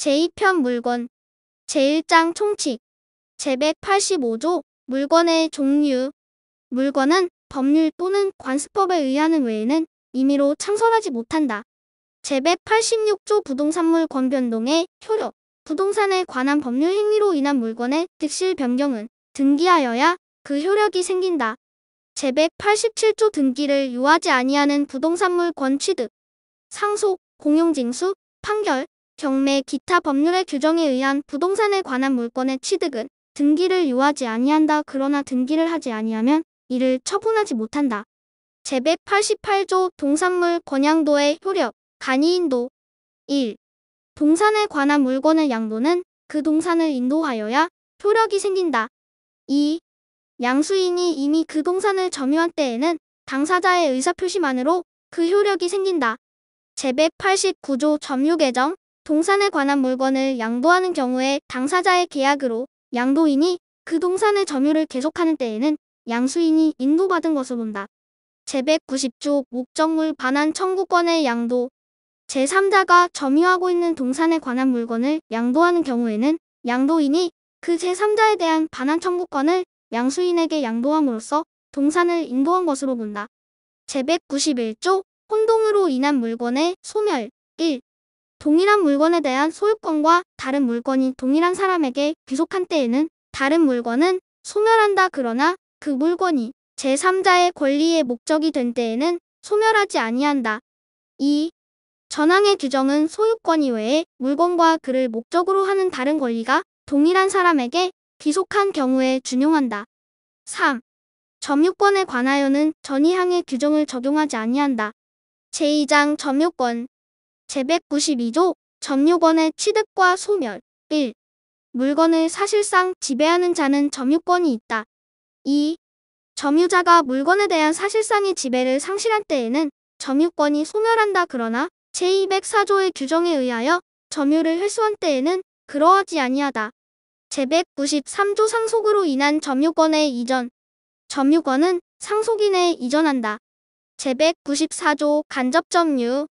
제2편 물건 제1장 총칙 제185조 물건의 종류 물건은 법률 또는 관습법에 의하는 외에는 임의로 창설하지 못한다. 제186조 부동산물 권변동의 효력 부동산에 관한 법률 행위로 인한 물건의 득실 변경은 등기하여야 그 효력이 생긴다. 제187조 등기를 요하지 아니하는 부동산물 권 취득, 상속, 공용징수, 판결, 경매 기타 법률의 규정에 의한 부동산에 관한 물건의 취득은 등기를 요하지 아니한다. 그러나 등기를 하지 아니하면 이를 처분하지 못한다. 제188조 동산물 권양도의 효력, 간이인도 1. 동산에 관한 물건의 양도는 그 동산을 인도하여야 효력이 생긴다. 2. 양수인이 이미 그 동산을 점유한 때에는 당사자의 의사표시만으로 그 효력이 생긴다. 제189조 점유 개정 동산에 관한 물건을 양도하는 경우에 당사자의 계약으로 양도인이 그 동산의 점유를 계속하는 때에는 양수인이 인도받은 것으로 본다. 제190조 목적물 반환 청구권의 양도 제3자가 점유하고 있는 동산에 관한 물건을 양도하는 경우에는 양도인이 그 제3자에 대한 반환 청구권을 양수인에게 양도함으로써 동산을 인도한 것으로 본다. 제191조 혼동으로 인한 물건의 소멸 1. 동일한 물건에 대한 소유권과 다른 물건이 동일한 사람에게 귀속한 때에는 다른 물건은 소멸한다. 그러나 그 물건이 제3자의 권리의 목적이 된 때에는 소멸하지 아니한다. 2. 전항의 규정은 소유권 이외에 물건과 그를 목적으로 하는 다른 권리가 동일한 사람에게 귀속한 경우에 준용한다. 3. 점유권에 관하여는 전이항의 규정을 적용하지 아니한다. 제2장 점유권 제192조 점유권의 취득과 소멸 1. 물건을 사실상 지배하는 자는 점유권이 있다. 2. 점유자가 물건에 대한 사실상의 지배를 상실한 때에는 점유권이 소멸한다. 그러나 제204조의 규정에 의하여 점유를 회수한 때에는 그러하지 아니하다. 제193조 상속으로 인한 점유권의 이전 점유권은 상속인에 이전한다. 제194조 간접점유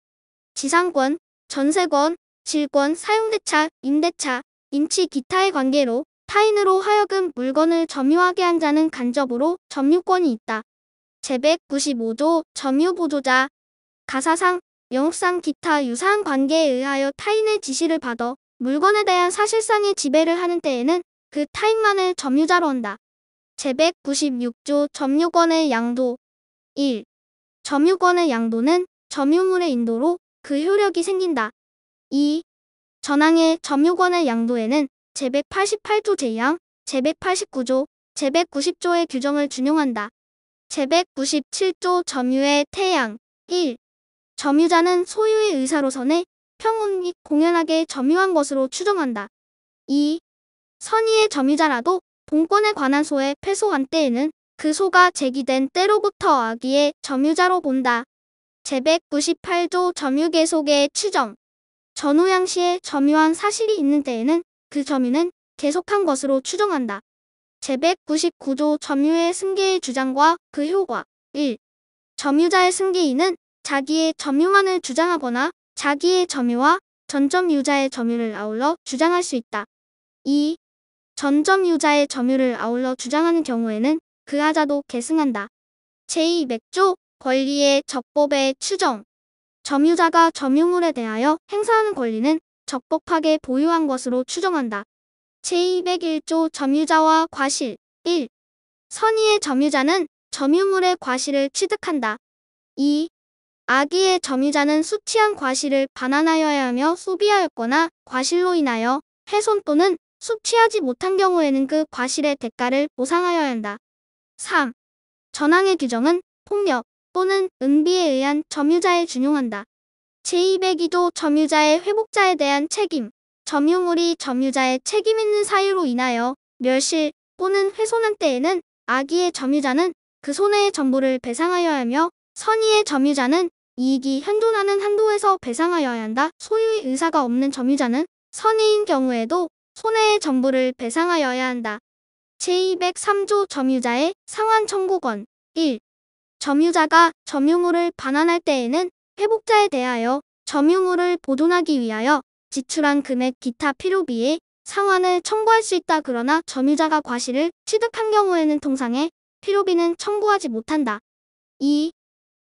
지상권, 전세권, 질권, 사용대차, 임대차, 임치 기타의 관계로 타인으로 하여금 물건을 점유하게 한 자는 간접으로 점유권이 있다. 제195조 점유보조자 가사상, 영업상 기타 유사한 관계에 의하여 타인의 지시를 받아 물건에 대한 사실상의 지배를 하는 때에는 그 타인만을 점유자로 한다. 제196조 점유권의 양도 1. 점유권의 양도는 점유물의 인도로 그 효력이 생긴다. 2. 전항의 점유권의 양도에는 제188조 제2항, 제189조, 제190조의 규정을 준용한다. 제197조 점유의 태양 1. 점유자는 소유의 의사로선에 평온 및 공연하게 점유한 것으로 추정한다. 2. 선의의 점유자라도 본권에 관한 소에 패소한 때에는 그 소가 제기된 때로부터 아기의 점유자로 본다. 제198조 점유계속의 추정 전후양 시에 점유한 사실이 있는 때에는 그 점유는 계속한 것으로 추정한다. 제199조 점유의 승계의 주장과 그 효과 1. 점유자의 승계인은 자기의 점유만을 주장하거나 자기의 점유와 전점유자의 점유를 아울러 주장할 수 있다. 2. 전점유자의 점유를 아울러 주장하는 경우에는 그 하자도 계승한다. 제200조 권리의 적법의 추정 점유자가 점유물에 대하여 행사하는 권리는 적법하게 보유한 것으로 추정한다. 제201조 점유자와 과실 1. 선의의 점유자는 점유물의 과실을 취득한다. 2. 악의의 점유자는 수취한 과실을 반환하여야 하며 소비하였거나 과실로 인하여 훼손 또는 수취하지 못한 경우에는 그 과실의 대가를 보상하여야 한다. 3. 전항의 규정은 폭력 또는 은비에 의한 점유자에 준용한다. 제202조 점유자의 회복자에 대한 책임 점유물이 점유자의 책임 있는 사유로 인하여 멸실 또는 훼손한 때에는 악의의 점유자는 그 손해의 전부를 배상하여야 하며 선의의 점유자는 이익이 현존하는 한도에서 배상하여야 한다. 소유의 의사가 없는 점유자는 선의인 경우에도 손해의 전부를 배상하여야 한다. 제203조 점유자의 상환 청구권 1. 점유자가 점유물을 반환할 때에는 회복자에 대하여 점유물을 보존하기 위하여 지출한 금액 기타 필요비에 상환을 청구할 수 있다. 그러나 점유자가 과실을 취득한 경우에는 통상의 필요비는 청구하지 못한다. 2.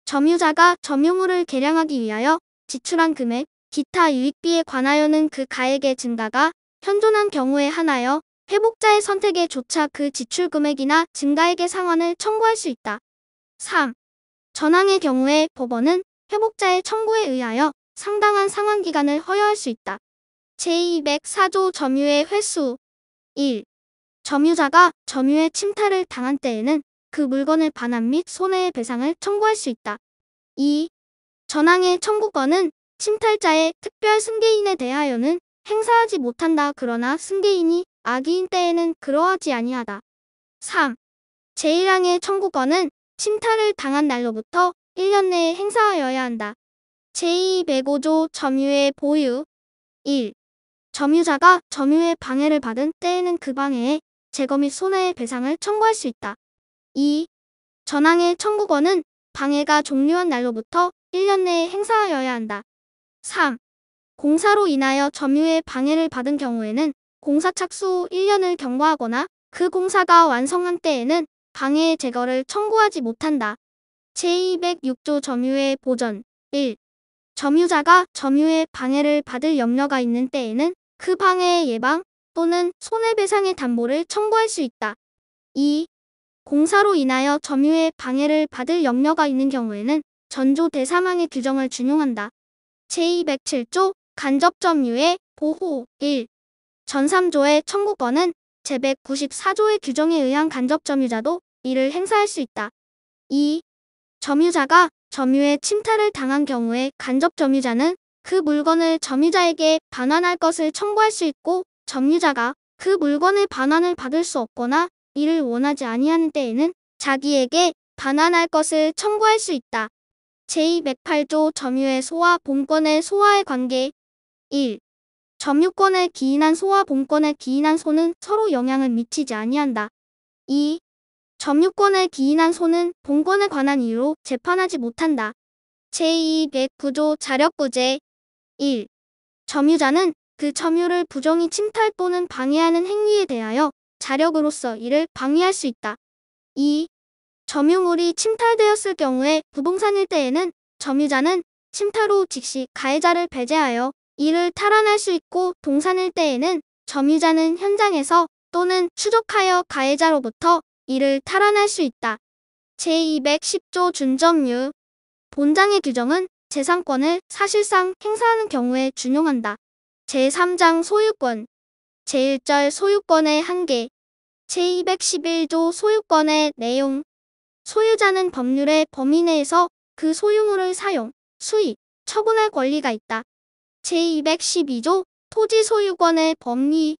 점유자가 점유물을 개량하기 위하여 지출한 금액, 기타 유익비에 관하여는 그 가액의 증가가 현존한 경우에 한하여 회복자의 선택에 조차 그 지출 금액이나 증가액의 상환을 청구할 수 있다. 3. 전항의 경우에 법원은 회복자의 청구에 의하여 상당한 상환 기간을 허용할 수 있다. 제204조 점유의 횟수 1. 점유자가 점유의 침탈을 당한 때에는 그 물건의 반환 및 손해의 배상을 청구할 수 있다. 2. 전항의 청구권은 침탈자의 특별 승계인에 대하여는 행사하지 못한다. 그러나 승계인이 악의인 때에는 그러하지 아니하다. 3. 제1항의 청구권은 침탈을 당한 날로부터 1년 내에 행사하여야 한다. 제205조 점유의 보유 1. 점유자가 점유의 방해를 받은 때에는 그 방해의 제거 및 손해의 배상을 청구할 수 있다. 2. 전항의 청구권은 방해가 종료한 날로부터 1년 내에 행사하여야 한다. 3. 공사로 인하여 점유의 방해를 받은 경우에는 공사 착수 후 1년을 경과하거나 그 공사가 완성한 때에는 방해의 제거를 청구하지 못한다. 제206조 점유의 보전 1. 점유자가 점유의 방해를 받을 염려가 있는 때에는 그 방해의 예방 또는 손해배상의 담보를 청구할 수 있다. 2. 공사로 인하여 점유의 방해를 받을 염려가 있는 경우에는 전조 대3항의 규정을 준용한다. 제207조 간접점유의 보호 1. 전 3조의 청구권은 제194조의 규정에 의한 간접점유자도 이를 행사할 수 있다. 2. 점유자가 점유의 침탈을 당한 경우에 간접점유자는 그 물건을 점유자에게 반환할 것을 청구할 수 있고 점유자가 그 물건의 반환을 받을 수 없거나 이를 원하지 아니하는 때에는 자기에게 반환할 것을 청구할 수 있다. 제208조 점유의 소와 본권의 소와의 관계 1. 점유권을 기인한 소와 본권을 기인한 소는 서로 영향을 미치지 아니한다. 2. 점유권을 기인한 소는 본권에 관한 이유로 재판하지 못한다. 제209조 자력구제 1. 점유자는 그 점유를 부정히 침탈 또는 방해하는 행위에 대하여 자력으로서 이를 방해할 수 있다. 2. 점유물이 침탈되었을 경우에 부동산일 때에는 점유자는 침탈 후 즉시 가해자를 배제하여 이를 탈환할 수 있고 동산일 때에는 점유자는 현장에서 또는 추적하여 가해자로부터 이를 탈환할 수 있다. 제210조 준점유 본장의 규정은 재산권을 사실상 행사하는 경우에 준용한다. 제3장 소유권 제1절 소유권의 한계 제211조 소유권의 내용 소유자는 법률의 범위 내에서 그 소유물을 사용, 수익, 처분할 권리가 있다. 제212조 토지 소유권의 법리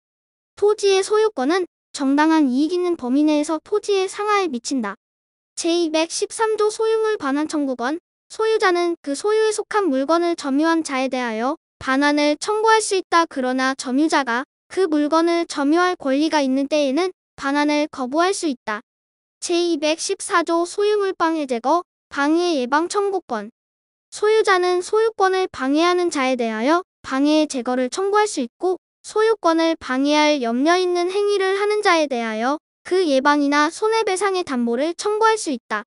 토지의 소유권은 정당한 이익 있는 범위 내에서 토지의 상하에 미친다. 제213조 소유물 반환 청구권 소유자는 그 소유에 속한 물건을 점유한 자에 대하여 반환을 청구할 수 있다. 그러나 점유자가 그 물건을 점유할 권리가 있는 때에는 반환을 거부할 수 있다. 제214조 소유물 방해 제거 방해 예방 청구권 소유자는 소유권을 방해하는 자에 대하여 방해의 제거를 청구할 수 있고 소유권을 방해할 염려 있는 행위를 하는 자에 대하여 그 예방이나 손해배상의 담보를 청구할 수 있다.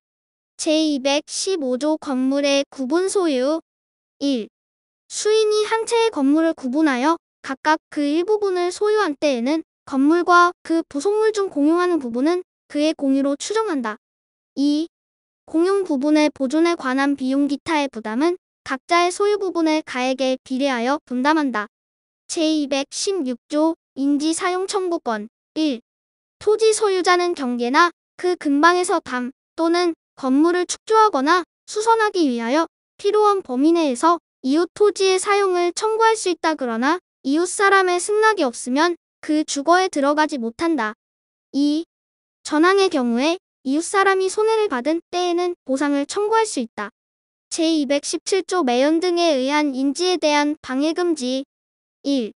제215조 건물의 구분 소유 1. 수인이 한 채의 건물을 구분하여 각각 그 일부분을 소유한 때에는 건물과 그 부속물 중 공용하는 부분은 그의 공유로 추정한다. 2. 공용 부분의 보존에 관한 비용 기타의 부담은 각자의 소유 부분의 가액에 비례하여 분담한다. 제216조 인지사용 청구권 1. 토지 소유자는 경계나 그 근방에서 담 또는 건물을 축조하거나 수선하기 위하여 필요한 범위 내에서 이웃 토지의 사용을 청구할 수 있다. 그러나 이웃 사람의 승낙이 없으면 그 주거에 들어가지 못한다. 2. 전항의 경우에 이웃 사람이 손해를 받은 때에는 보상을 청구할 수 있다. 제217조 매연 등에 의한 인지에 대한 방해 금지 1.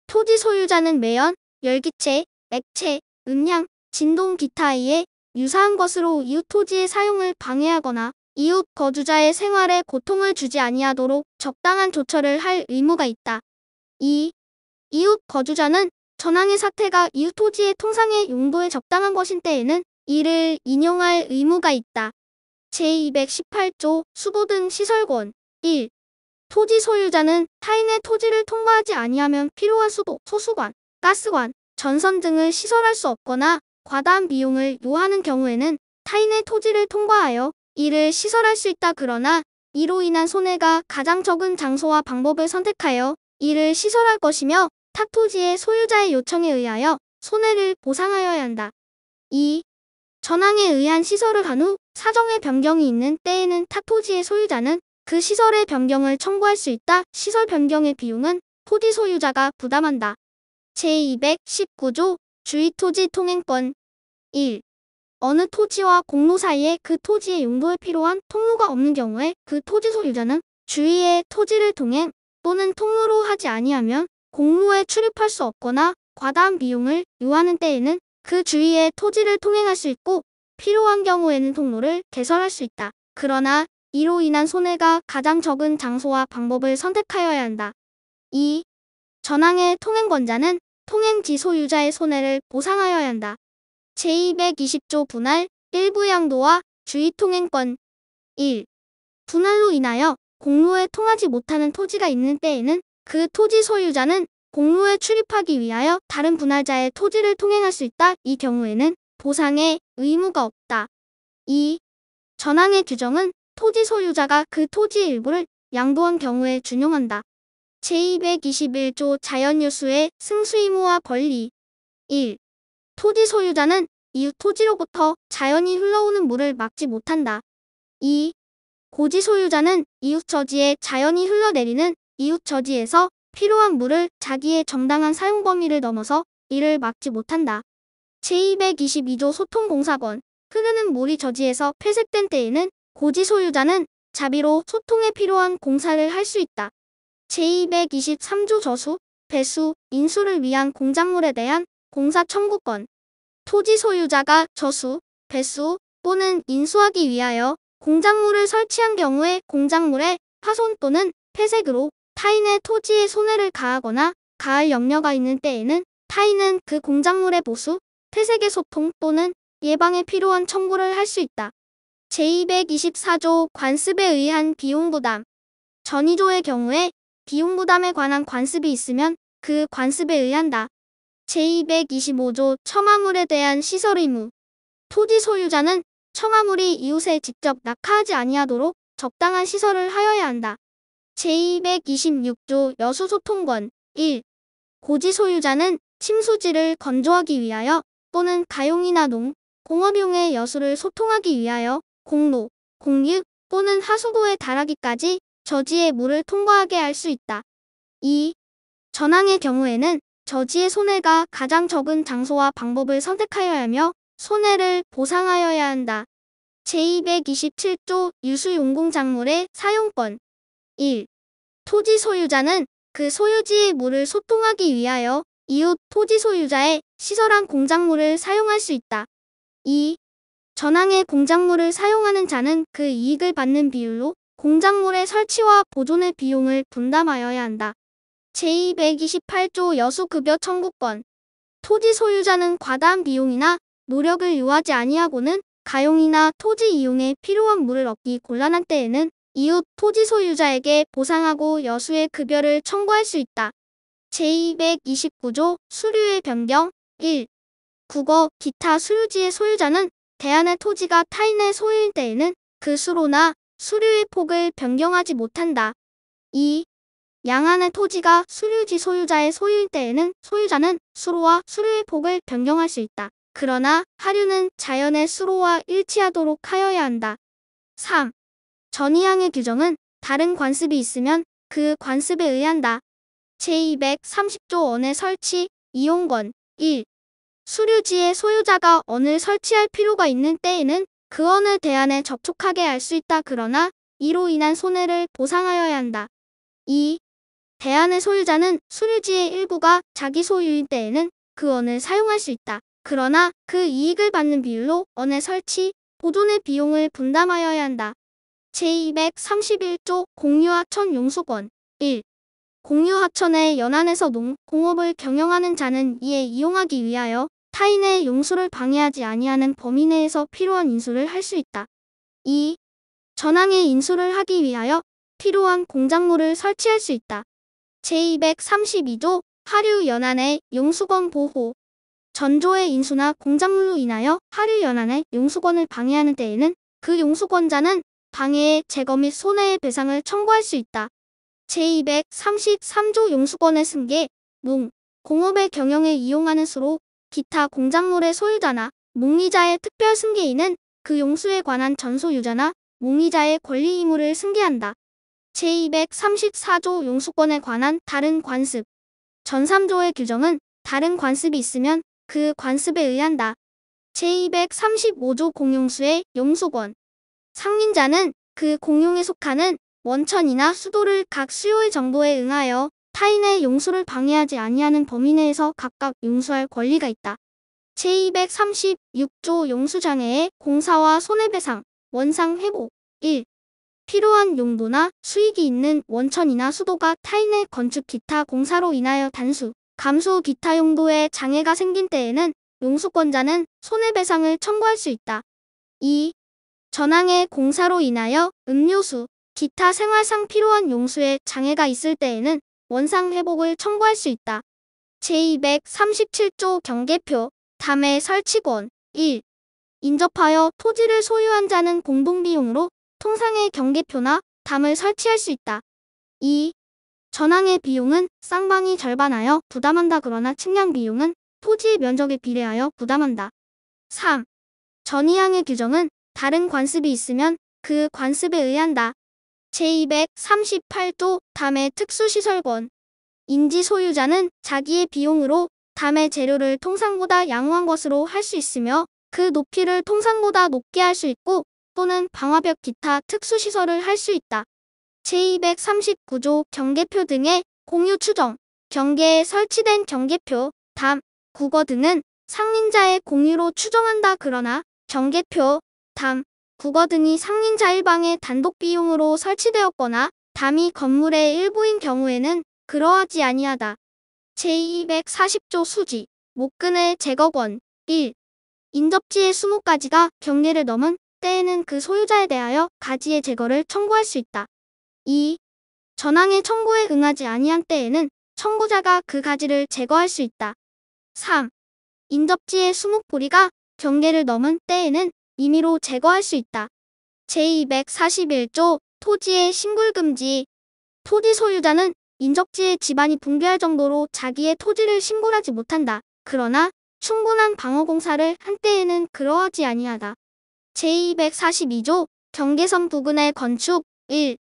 토지 소유자는 매연, 열기체, 액체, 음향, 진동 기타에 유사한 것으로 이웃 토지의 사용을 방해하거나 이웃 거주자의 생활에 고통을 주지 아니하도록 적당한 조처를 할 의무가 있다. 2. 이웃 거주자는 전항의 사태가 이웃 토지의 통상의 용도에 적당한 것인 때에는 이를 인용할 의무가 있다. 제218조 수도 등 시설권 1. 토지 소유자는 타인의 토지를 통과하지 아니하면 필요한 수도, 소수관, 가스관, 전선 등을 시설할 수 없거나 과다한 비용을 요하는 경우에는 타인의 토지를 통과하여 이를 시설할 수 있다. 그러나 이로 인한 손해가 가장 적은 장소와 방법을 선택하여 이를 시설할 것이며 타 토지의 소유자의 요청에 의하여 손해를 보상하여야 한다. 2. 전항에 의한 시설을 한 후 사정의 변경이 있는 때에는 타 토지의 소유자는 그 시설의 변경을 청구할 수 있다. 시설 변경의 비용은 토지 소유자가 부담한다. 제219조 주의토지 통행권 1. 어느 토지와 공로 사이에 그 토지의 용도에 필요한 통로가 없는 경우에 그 토지 소유자는 주위의 토지를 통행 또는 통로로 하지 아니하면 공로에 출입할 수 없거나 과다한 비용을 요하는 때에는 그 주위의 토지를 통행할 수 있고 필요한 경우에는 통로를 개설할 수 있다. 그러나 이로 인한 손해가 가장 적은 장소와 방법을 선택하여야 한다. 2. 전항의 통행권자는 통행지 소유자의 손해를 보상하여야 한다. 제220조 분할, 일부 양도와 주의 통행권 1. 분할로 인하여 공로에 통하지 못하는 토지가 있는 때에는 그 토지 소유자는 공로에 출입하기 위하여 다른 분할자의 토지를 통행할 수 있다. 이 경우에는 보상의 의무가 없다. 2. 전항의 규정은 토지 소유자가 그 토지의 일부를 양도한 경우에 준용한다. 제221조 자연유수의 승수 의무와 권리 1. 토지 소유자는 이웃 토지로부터 자연히 흘러오는 물을 막지 못한다. 2. 고지 소유자는 이웃 저지에 자연히 흘러내리는 이웃 저지에서 필요한 물을 자기의 정당한 사용 범위를 넘어서 이를 막지 못한다. 제222조 소통공사권 흐르는 물이 저지에서 폐색된 때에는 고지 소유자는 자비로 소통에 필요한 공사를 할 수 있다. 제223조 저수, 배수, 인수를 위한 공작물에 대한 공사 청구권 토지 소유자가 저수, 배수 또는 인수하기 위하여 공작물을 설치한 경우에 공작물의 파손 또는 폐색으로 타인의 토지에 손해를 가하거나 가할 염려가 있는 때에는 타인은 그 공작물의 보수, 폐색의 소통 또는 예방에 필요한 청구를 할 수 있다. 제224조 관습에 의한 비용부담 전의조의 경우에 비용부담에 관한 관습이 있으면 그 관습에 의한다. 제225조 첨화물에 대한 시설 의무 토지 소유자는 첨화물이 이웃에 직접 낙하하지 아니하도록 적당한 시설을 하여야 한다. 제226조 여수소통권 1. 고지 소유자는 침수지를 건조하기 위하여 또는 가용이나 농, 공업용의 여수를 소통하기 위하여 공로, 공유 또는 하수도에 달하기까지 저지의 물을 통과하게 할 수 있다. 2. 전항의 경우에는 저지의 손해가 가장 적은 장소와 방법을 선택하여야 하며 손해를 보상하여야 한다. 제227조 유수용공작물의 사용권 1. 토지 소유자는 그 소유지의 물을 소통하기 위하여 이웃 토지 소유자의 시설한 공작물을 사용할 수 있다. 2. 전항의 공작물을 사용하는 자는 그 이익을 받는 비율로 공작물의 설치와 보존의 비용을 분담하여야 한다. 제228조 여수급여 청구권 토지 소유자는 과다한 비용이나 노력을 요하지 아니하고는 가용이나 토지 이용에 필요한 물을 얻기 곤란한 때에는 이웃 토지 소유자에게 보상하고 여수의 급여를 청구할 수 있다. 제229조 수류의 변경 1. 국어, 기타 수유지의 소유자는 대안의 토지가 타인의 소유인 때에는 그 수로나 수류의 폭을 변경하지 못한다. 2. 양안의 토지가 수류지 소유자의 소유인 때에는 소유자는 수로와 수류의 폭을 변경할 수 있다. 그러나 하류는 자연의 수로와 일치하도록 하여야 한다. 3. 전이항의 규정은 다른 관습이 있으면 그 관습에 의한다. 제230조 언의 설치, 이용권 1. 수류지의 소유자가 언을 설치할 필요가 있는 때에는 그 언을 대안에 접촉하게 할 수 있다. 그러나 이로 인한 손해를 보상하여야 한다. 2. 대안의 소유자는 수류지의 일부가 자기 소유인 때에는 그 언을 사용할 수 있다. 그러나 그 이익을 받는 비율로 언의 설치, 보존의 비용을 분담하여야 한다. 제231조 공유하천 용수권 1. 공유하천의 연안에서 농공업을 경영하는 자는 이에 이용하기 위하여 타인의 용수를 방해하지 아니하는 범위 내에서 필요한 인수를 할 수 있다. 2. 전항의 인수를 하기 위하여 필요한 공작물을 설치할 수 있다. 제232조 하류 연안의 용수권 보호. 전조의 인수나 공작물로 인하여 하류 연안의 용수권을 방해하는 때에는 그 용수권자는 방해의 재거 및 손해의 배상을 청구할 수 있다. 제233조 용수권의 승계, 농, 공업의 경영에 이용하는 수로 기타 공작물의 소유자나 몽리자의 특별 승계인은 그 용수에 관한 전소유자나 몽리자의 권리 의무를 승계한다. 제234조 용수권에 관한 다른 관습. 전 3조의 규정은 다른 관습이 있으면 그 관습에 의한다. 제235조 공용수의 용수권. 상린자는 그 공용에 속하는 원천이나 수도를 각 수요의 정도에 응하여 타인의 용수를 방해하지 아니하는 범위 내에서 각각 용수할 권리가 있다. 제236조 용수장애의 공사와 손해배상, 원상회복. 1. 필요한 용도나 수익이 있는 원천이나 수도가 타인의 건축 기타 공사로 인하여 단수, 감수 기타 용도의 장애가 생긴 때에는 용수권자는 손해배상을 청구할 수 있다. 2. 전항의 공사로 인하여 음료수, 기타 생활상 필요한 용수에 장애가 있을 때에는 원상회복을 청구할 수 있다. 제237조 경계표, 담의 설치권. 1. 인접하여 토지를 소유한 자는 공동비용으로 통상의 경계표나 담을 설치할 수 있다. 2. 전항의 비용은 쌍방이 절반하여 부담한다. 그러나 측량 비용은 토지의 면적에 비례하여 부담한다. 3. 전이항의 규정은 다른 관습이 있으면 그 관습에 의한다. 제238조 담의 특수시설권. 인지 소유자는 자기의 비용으로 담의 재료를 통상보다 양호한 것으로 할 수 있으며 그 높이를 통상보다 높게 할 수 있고 또는 방화벽 기타 특수시설을 할 수 있다. 제239조 경계표 등의 공유 추정. 경계에 설치된 경계표, 담, 국어 등은 상린자의 공유로 추정한다. 그러나 경계표, 담, 국어 등이 상린자 일방의 단독 비용으로 설치되었거나 담이 건물의 일부인 경우에는 그러하지 아니하다. 제240조 수지, 목근의 제거권. 1. 인접지의 20가지가 경계를 넘은 때에는 그 소유자에 대하여 가지의 제거를 청구할 수 있다. 2. 전항의 청구에 응하지 아니한 때에는 청구자가 그 가지를 제거할 수 있다. 3. 인접지의 20고리가 경계를 넘은 때에는 임의로 제거할 수 있다. 제241조 토지의 신굴금지. 토지 소유자는 인접지의 지반이 붕괴할 정도로 자기의 토지를 신굴하지 못한다. 그러나 충분한 방어공사를 한 때에는 그러하지 아니하다. 제242조 경계선 부근의 건축. 1.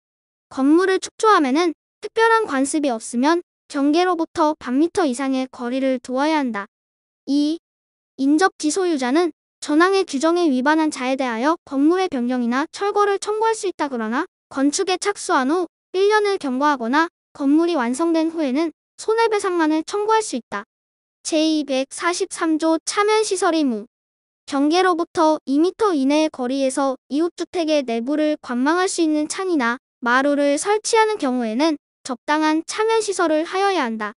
건물을 축조함에는 특별한 관습이 없으면 경계로부터 반미터 이상의 거리를 두어야 한다. 2. 인접지 소유자는 전항의 규정에 위반한 자에 대하여 건물의 변경이나 철거를 청구할 수 있다. 그러나 건축에 착수한 후 1년을 경과하거나 건물이 완성된 후에는 손해배상만을 청구할 수 있다. 제243조 차면시설 의무. 경계로부터 2m 이내의 거리에서 이웃주택의 내부를 관망할 수 있는 창이나 마루를 설치하는 경우에는 적당한 차면시설을 하여야 한다.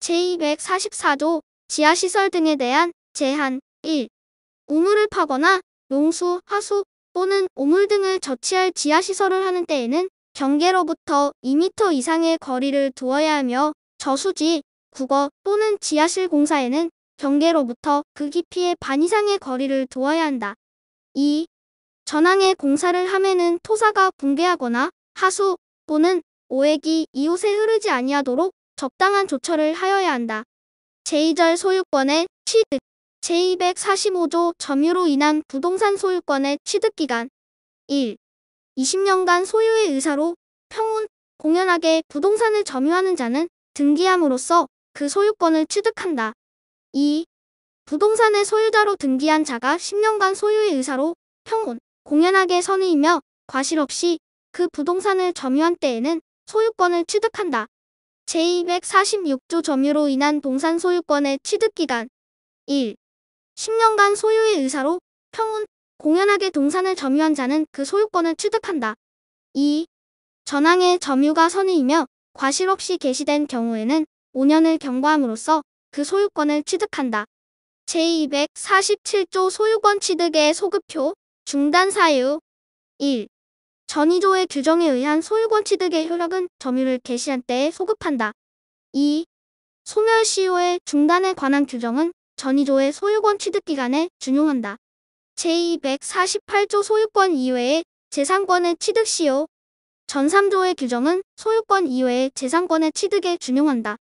제244조 지하시설 등에 대한 제한. 1. 우물을 파거나 용수, 하수 또는 오물 등을 저치할 지하시설을 하는 때에는 경계로부터 2m 이상의 거리를 두어야 하며 저수지, 국어 또는 지하실 공사에는 경계로부터 그 깊이의 반 이상의 거리를 두어야 한다. 2. 전항의 공사를 함에는 토사가 붕괴하거나 하수 또는 오액이 이웃에 흐르지 아니하도록 적당한 조처를 하여야 한다. 제2절 소유권의 취득. 제245조 점유로 인한 부동산 소유권의 취득기간. 1. 20년간 소유의 의사로 평온, 공연하게 부동산을 점유하는 자는 등기함으로써 그 소유권을 취득한다. 2. 부동산의 소유자로 등기한 자가 10년간 소유의 의사로 평온, 공연하게 선의이며 과실 없이 그 부동산을 점유한 때에는 소유권을 취득한다. 제246조 점유로 인한 동산 소유권의 취득기간. 1. 10년간 소유의 의사로 평온, 공연하게 동산을 점유한 자는 그 소유권을 취득한다. 2. 전항의 점유가 선의이며 과실 없이 개시된 경우에는 5년을 경과함으로써 그 소유권을 취득한다. 제247조 소유권 취득의 소급효, 중단 사유 1. 전 2조의 규정에 의한 소유권 취득의 효력은 점유를 개시한 때에 소급한다. 2. 소멸 시효의 중단에 관한 규정은 전 2조의 소유권 취득 기간에 준용한다. 제248조 소유권 이외의 재산권의 취득 시효, 전 3조의 규정은 소유권 이외의 재산권의 취득에 준용한다.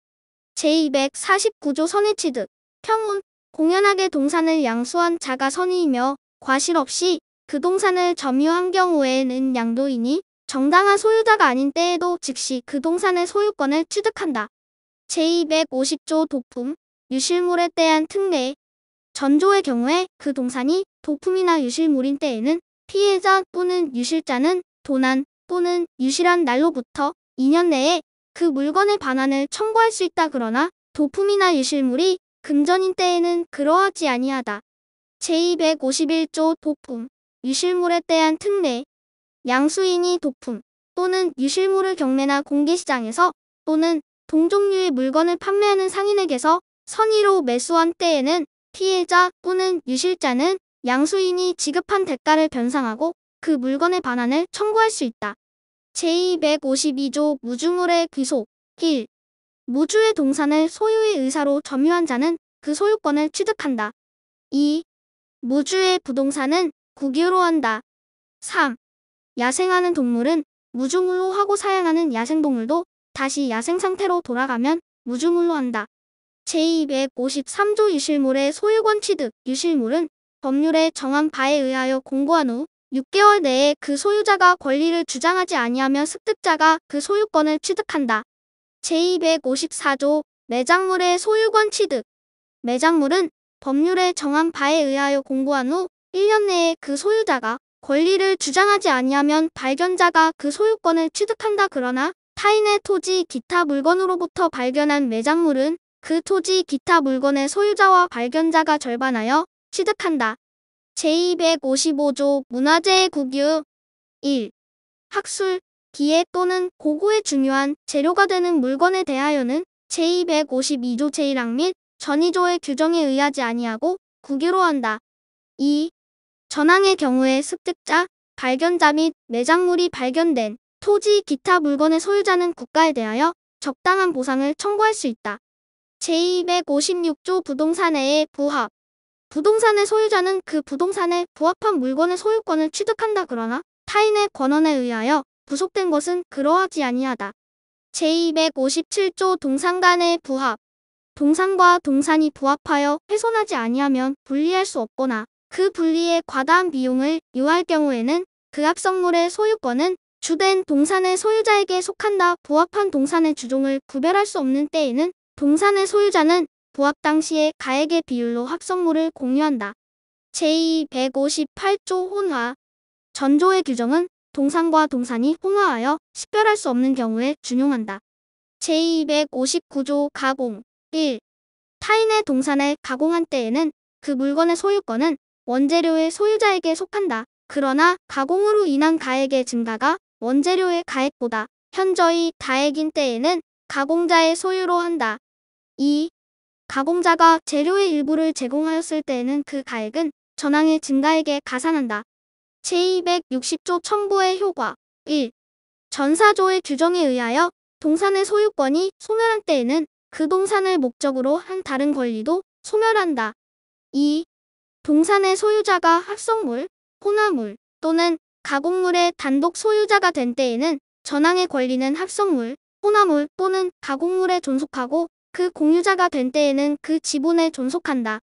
제249조 선의 취득, 평운, 공연하게 동산을 양수한 자가 선의이며 과실 없이 그 동산을 점유한 경우에는 양도인이 정당한 소유자가 아닌 때에도 즉시 그 동산의 소유권을 취득한다. 제250조 도품, 유실물에 대한 특례, 전조의 경우에 그 동산이 도품이나 유실물인 때에는 피해자 또는 유실자는 도난 또는 유실한 날로부터 2년 내에 그 물건의 반환을 청구할 수 있다. 그러나 도품이나 유실물이 금전인 때에는 그러하지 아니하다. 제251조 도품, 유실물에 대한 특례, 양수인이 도품 또는 유실물을 경매나 공개시장에서 또는 동종류의 물건을 판매하는 상인에게서 선의로 매수한 때에는 피해자 또는 유실자는 양수인이 지급한 대가를 변상하고 그 물건의 반환을 청구할 수 있다. 제252조 무주물의 귀속 1. 무주의 동산을 소유의 의사로 점유한 자는 그 소유권을 취득한다. 2. 무주의 부동산은 국유로 한다. 3. 야생하는 동물은 무주물로 하고 사양하는 야생동물도 다시 야생 상태로 돌아가면 무주물로 한다. 제253조 유실물의 소유권 취득, 유실물은 법률에 정한 바에 의하여 공고한 후 6개월 내에 그 소유자가 권리를 주장하지 아니하면 습득자가 그 소유권을 취득한다. 제254조 매장물의 소유권 취득, 매장물은 법률에 정한 바에 의하여 공고한 후 1년 내에 그 소유자가 권리를 주장하지 아니하면 발견자가 그 소유권을 취득한다. 그러나 타인의 토지, 기타 물건으로부터 발견한 매장물은 그 토지, 기타 물건의 소유자와 발견자가 절반하여 취득한다. 제255조 문화재의 국유 1. 학술, 기회 또는 고고에 중요한 재료가 되는 물건에 대하여는 제252조 제1항 및 전2조의 규정에 의하지 아니하고 국유로 한다. 2. 전항의 경우에 습득자, 발견자 및 매장물이 발견된 토지, 기타 물건의 소유자는 국가에 대하여 적당한 보상을 청구할 수 있다. 제256조 부동산의 부합, 부동산의 소유자는 그 부동산에 부합한 물건의 소유권을 취득한다. 그러나 타인의 권한에 의하여 부속된 것은 그러하지 아니하다. 제257조 동산 간의 부합, 동산과 동산이 부합하여 훼손하지 아니하면 분리할 수 없거나 그 분리에 과다한 비용을 요할 경우에는 그 합성물의 소유권은 주된 동산의 소유자에게 속한다. 부합한 동산의 주종을 구별할 수 없는 때에는 동산의 소유자는 부합 당시의 가액의 비율로 합성물을 공유한다. 제258조 혼화, 전조의 규정은 동산과 동산이 혼화하여 식별할 수 없는 경우에 준용한다. 제259조 가공 1. 타인의 동산을 가공한 때에는 그 물건의 소유권은 원재료의 소유자에게 속한다. 그러나 가공으로 인한 가액의 증가가 원재료의 가액보다 현저히 다액인 때에는 가공자의 소유로 한다. 2. 가공자가 재료의 일부를 제공하였을 때에는 그 가액은 전항의 증가액에 가산한다. 제260조 첨부의 효과 1. 전사조의 규정에 의하여 동산의 소유권이 소멸한 때에는 그 동산을 목적으로 한 다른 권리도 소멸한다. 2. 동산의 소유자가 합성물, 혼화물 또는 가공물의 단독 소유자가 된 때에는 전항의 권리는 합성물, 혼화물 또는 가공물에 존속하고 그 공유자가 된 때에는 그 지분에 존속한다.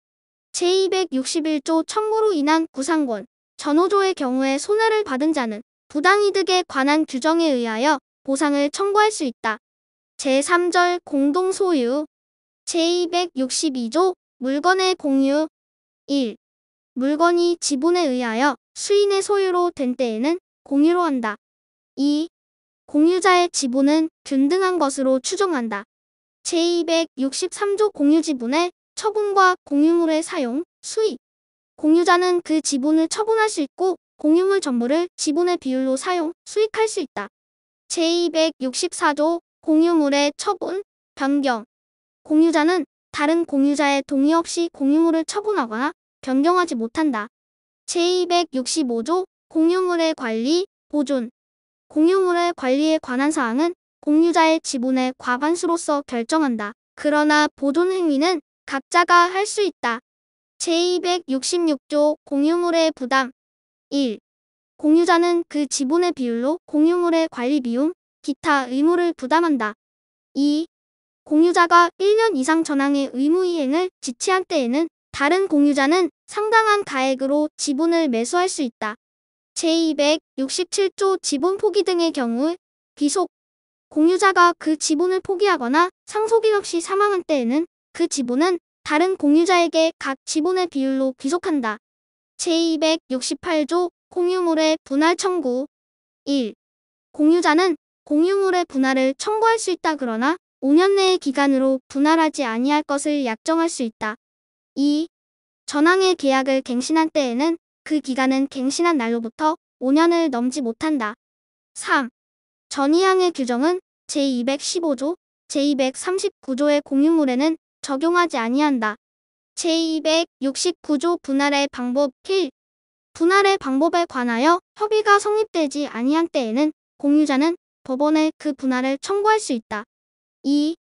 제261조 첨부로 인한 구상권, 전5조의 경우에 손해를 받은 자는 부당이득에 관한 규정에 의하여 보상을 청구할 수 있다. 제3절 공동소유 제262조 물건의 공유 1. 물건이 지분에 의하여 수인의 소유로 된 때에는 공유로 한다. 2. 공유자의 지분은 균등한 것으로 추정한다. 제263조 공유지분의 처분과 공유물의 사용, 수익. 공유자는 그 지분을 처분할 수 있고 공유물 전부를 지분의 비율로 사용, 수익할 수 있다. 제264조 공유물의 처분, 변경. 공유자는 다른 공유자의 동의 없이 공유물을 처분하거나 변경하지 못한다. 제265조 공유물의 관리, 보존. 공유물의 관리에 관한 사항은 공유자의 지분의 과반수로서 결정한다. 그러나 보존 행위는 각자가 할 수 있다. 제266조 공유물의 부담. 1. 공유자는 그 지분의 비율로 공유물의 관리 비용, 기타 의무를 부담한다. 2. 공유자가 1년 이상 전항의 의무 이행을 지체한 때에는 다른 공유자는 상당한 가액으로 지분을 매수할 수 있다. 제267조 지분 포기 등의 경우 귀속. 공유자가 그 지분을 포기하거나 상속인 없이 사망한 때에는 그 지분은 다른 공유자에게 각 지분의 비율로 귀속한다. 제268조 공유물의 분할 청구. 1. 공유자는 공유물의 분할을 청구할 수 있다. 그러나 5년 내의 기간으로 분할하지 아니할 것을 약정할 수 있다. 2. 전항의 계약을 갱신한 때에는 그 기간은 갱신한 날로부터 5년을 넘지 못한다. 3. 전이항의 규정은 제215조, 제239조의 공유물에는 적용하지 아니한다. 제269조 분할의 방법 1. 분할의 방법에 관하여 협의가 성립되지 아니한 때에는 공유자는 법원에 그 분할을 청구할 수 있다. 2.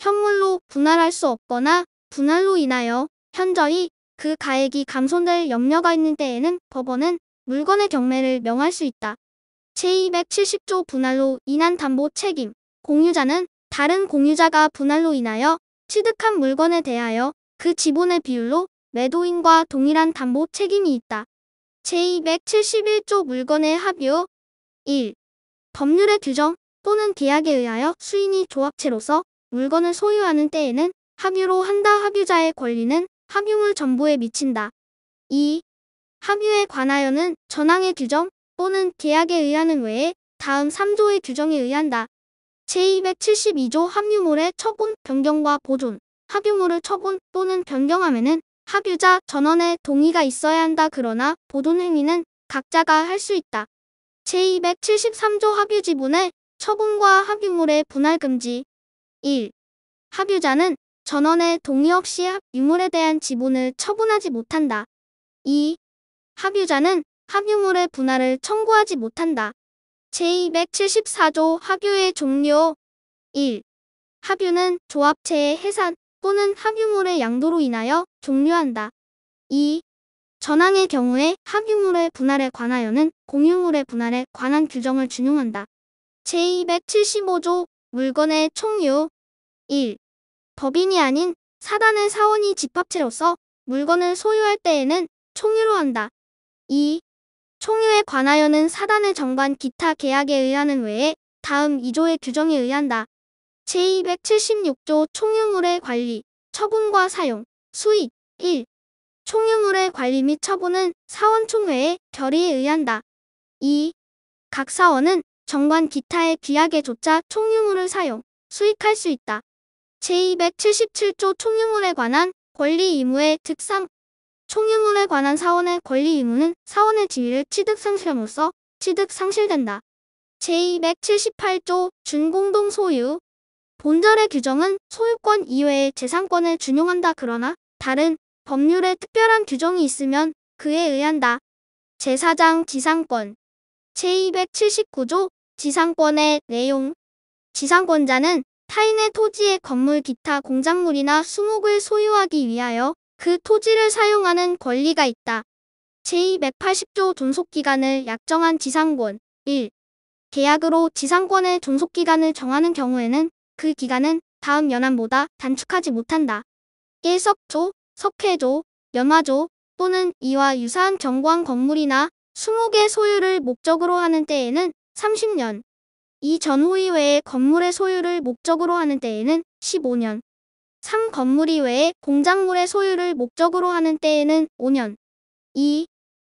현물로 분할할 수 없거나 분할로 인하여 현저히 그 가액이 감손될 염려가 있는 때에는 법원은 물건의 경매를 명할 수 있다. 제270조 분할로 인한 담보 책임. 공유자는 다른 공유자가 분할로 인하여 취득한 물건에 대하여 그 지분의 비율로 매도인과 동일한 담보 책임이 있다. 제271조 물건의 합유. 1. 법률의 규정 또는 계약에 의하여 수인이 조합체로서 물건을 소유하는 때에는 합유로 한다. 합유자의 권리는 합유물 전부에 미친다. 2. 합유에 관하여는 전항의 규정 또는 계약에 의하는 외에 다음 3조의 규정에 의한다. 제272조 합유물의 처분, 변경과 보존. 합유물을 처분 또는 변경하면은 합유자 전원의 동의가 있어야 한다. 그러나 보존 행위는 각자가 할 수 있다. 제273조 합유지분의 처분과 합유물의 분할 금지. 1. 합유자는 전원의 동의 없이 합유물에 대한 지분을 처분하지 못한다. 2. 합유자는 합유물의 분할을 청구하지 못한다. 제274조 합유의 종료. 1. 합유는 조합체의 해산 또는 합유물의 양도로 인하여 종료한다. 2. 전항의 경우에 합유물의 분할에 관하여는 공유물의 분할에 관한 규정을 준용한다. 제275조 물건의 총유. 1. 법인이 아닌 사단의 사원이 집합체로서 물건을 소유할 때에는 총유로 한다. 2. 총유에 관하여는 사단의 정관 기타 계약에 의하는 외에 다음 2조의 규정에 의한다. 제276조 총유물의 관리, 처분과 사용, 수익. 1. 총유물의 관리 및 처분은 사원총회의 결의에 의한다. 2. 각 사원은 정관 기타의 규약에 조차 총유물을 사용, 수익할 수 있다. 제277조 총유물에 관한 권리 의무의 특상. 총유물에 관한 사원의 권리 의무는 사원의 지위를 취득 상실함으로써 취득 상실된다. 제278조 준공동 소유. 본절의 규정은 소유권 이외의 재산권을 준용한다. 그러나 다른 법률에 특별한 규정이 있으면 그에 의한다. 제4장 지상권. 제279조 지상권의 내용. 지상권자는 타인의 토지의 건물 기타 공작물이나 수목을 소유하기 위하여 그 토지를 사용하는 권리가 있다. 제280조 존속기간을 약정한 지상권. 1. 계약으로 지상권의 존속기간을 정하는 경우에는 그 기간은 다음 연한보다 단축하지 못한다. 1. 석조, 석회조, 염화조 또는 이와 유사한 경관 건물이나 수목의 소유를 목적으로 하는 때에는 30년. 이 전후 이외의 건물의 소유를 목적으로 하는 때에는 15년. 3. 건물 이외의 공작물의 소유를 목적으로 하는 때에는 5년. 2.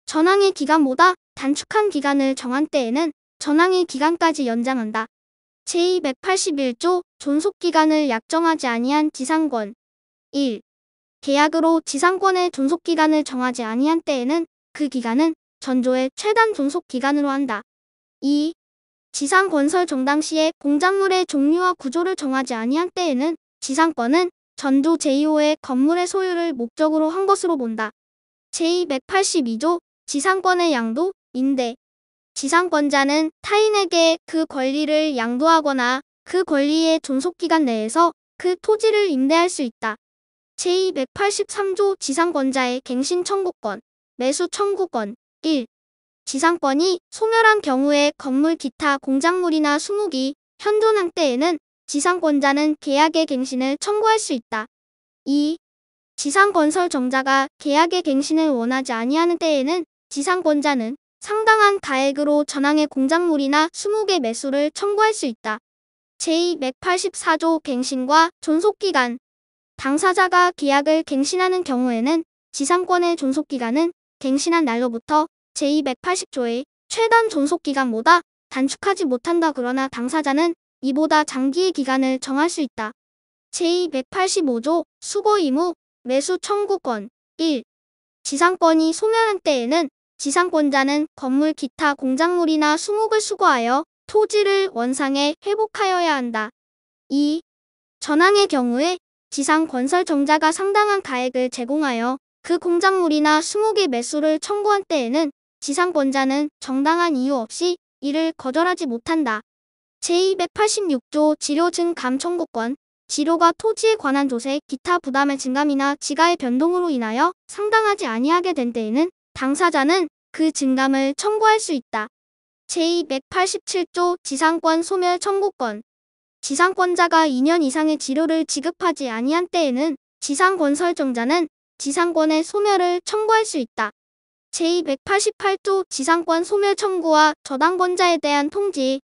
전항의 기간보다 단축한 기간을 정한 때에는 전항의 기간까지 연장한다. 제281조 존속기간을 약정하지 아니한 지상권. 1. 계약으로 지상권의 존속기간을 정하지 아니한 때에는 그 기간은 전조의 최단 존속기간으로 한다. 2. 지상건설 정당 시에 공작물의 종류와 구조를 정하지 아니한 때에는 지상권은 전조 제2호의 건물의 소유를 목적으로 한 것으로 본다. 제182조 지상권의 양도, 임대. 지상권자는 타인에게 그 권리를 양도하거나 그 권리의 존속기간 내에서 그 토지를 임대할 수 있다. 제183조 지상권자의 갱신 청구권, 매수 청구권. 1. 지상권이 소멸한 경우에 건물 기타 공작물이나 수목이 현존한 때에는 지상권자는 계약의 갱신을 청구할 수 있다. 2. 지상건설 정자가 계약의 갱신을 원하지 아니하는 때에는 지상권자는 상당한 가액으로 전항의 공작물이나 수목의 매수를 청구할 수 있다. 제184조 갱신과 존속기간. 당사자가 계약을 갱신하는 경우에는 지상권의 존속기간은 갱신한 날로부터 제180조의 최단 존속기간보다 단축하지 못한다. 그러나 당사자는 이보다 장기의 기간을 정할 수 있다. 제185조 수거 의무, 매수 청구권. 1. 지상권이 소멸한 때에는 지상권자는 건물 기타 공작물이나 수목을 수거하여 토지를 원상에 회복하여야 한다. 2. 전항의 경우에 지상건설정자가 상당한 가액을 제공하여 그 공작물이나 수목의 매수를 청구한 때에는 지상권자는 정당한 이유 없이 이를 거절하지 못한다. 제286조 지료 증감 청구권. 지료가 토지에 관한 조세, 기타 부담의 증감이나 지가의 변동으로 인하여 상당하지 아니하게 된 때에는 당사자는 그 증감을 청구할 수 있다. 제287조 지상권 소멸 청구권. 지상권자가 2년 이상의 지료를 지급하지 아니한 때에는 지상건설정자는 지상권의 소멸을 청구할 수 있다. 제288조 지상권 소멸 청구와 저당권자에 대한 통지.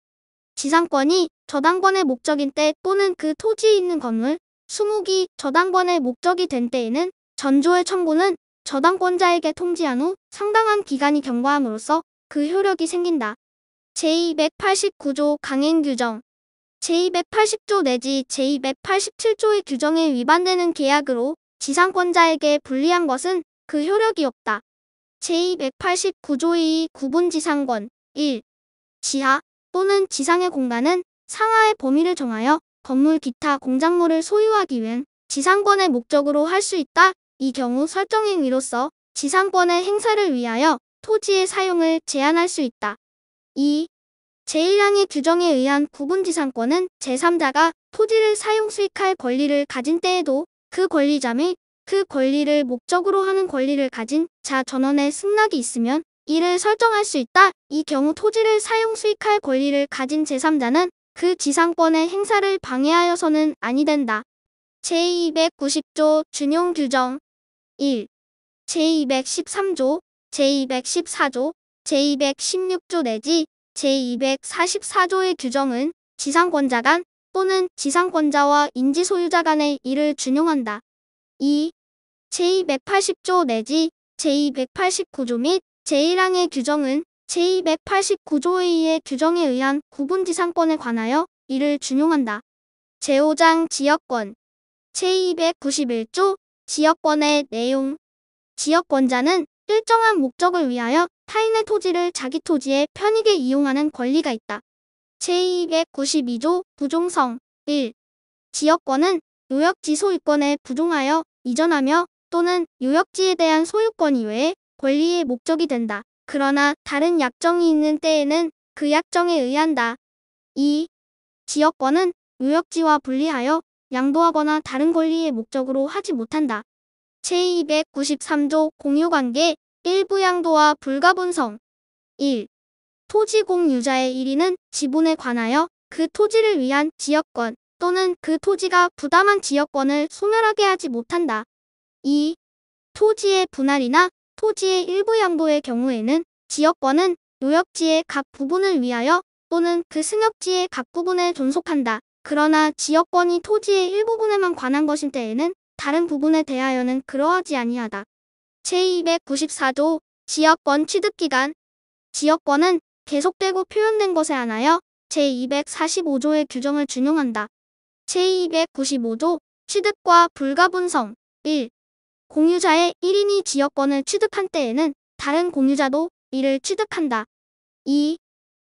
지상권이 저당권의 목적인 때 또는 그 토지에 있는 건물, 수목이 저당권의 목적이 된 때에는 전조의 청구는 저당권자에게 통지한 후 상당한 기간이 경과함으로써 그 효력이 생긴다. 제289조 강행 규정. 제280조 내지 제287조의 규정에 위반되는 계약으로 지상권자에게 불리한 것은 그 효력이 없다. 제289조의 구분지상권. 1. 지하 또는 지상의 공간은 상하의 범위를 정하여 건물 기타 공작물을 소유하기 위한 지상권의 목적으로 할 수 있다. 이 경우 설정행위로서 지상권의 행사를 위하여 토지의 사용을 제한할 수 있다. 2. 제1항의 규정에 의한 구분지상권은 제3자가 토지를 사용 수익할 권리를 가진 때에도 그 권리자 및 그 권리를 목적으로 하는 권리를 가진 자 전원의 승낙이 있으면 이를 설정할 수 있다. 이 경우 토지를 사용 수익할 권리를 가진 제3자는 그 지상권의 행사를 방해하여서는 아니 된다. 제290조 준용 규정. 1. 제213조, 제214조, 제216조 내지 제244조의 규정은 지상권자 간 또는 지상권자와 인지소유자 간의 이를 준용한다. 2. 제280조 내지 제289조 및 제1항의 규정은 제289조의 규정에 의한 구분지상권에 관하여 이를 준용한다. 제5장 지역권. 제291조 지역권의 내용. 지역권자는 일정한 목적을 위하여 타인의 토지를 자기 토지에 편익에 이용하는 권리가 있다. 제292조 부종성. 1. 지역권은 요역지 소유권에 부종하여 이전하며 또는 요역지에 대한 소유권 이외의 권리의 목적이 된다. 그러나 다른 약정이 있는 때에는 그 약정에 의한다. 2. 지역권은 요역지와 분리하여 양도하거나 다른 권리의 목적으로 하지 못한다. 제293조 공유관계. 일부 양도와 불가분성. 1. 토지 공유자의 1위는 지분에 관하여 그 토지를 위한 지역권 또는 그 토지가 부담한 지역권을 소멸하게 하지 못한다. 2. 토지의 분할이나 토지의 일부 양도의 경우에는 지역권은 요역지의 각 부분을 위하여 또는 그 승역지의 각 부분에 존속한다. 그러나 지역권이 토지의 일부분에만 관한 것인 때에는 다른 부분에 대하여는 그러하지 아니하다. 제294조 지역권 취득기간. 지역권은 계속되고 표현된 것에 한하여 제245조의 규정을 준용한다. 제295조 취득과 불가분성. 1. 공유자의 1인이 지역권을 취득한 때에는 다른 공유자도 이를 취득한다. 2.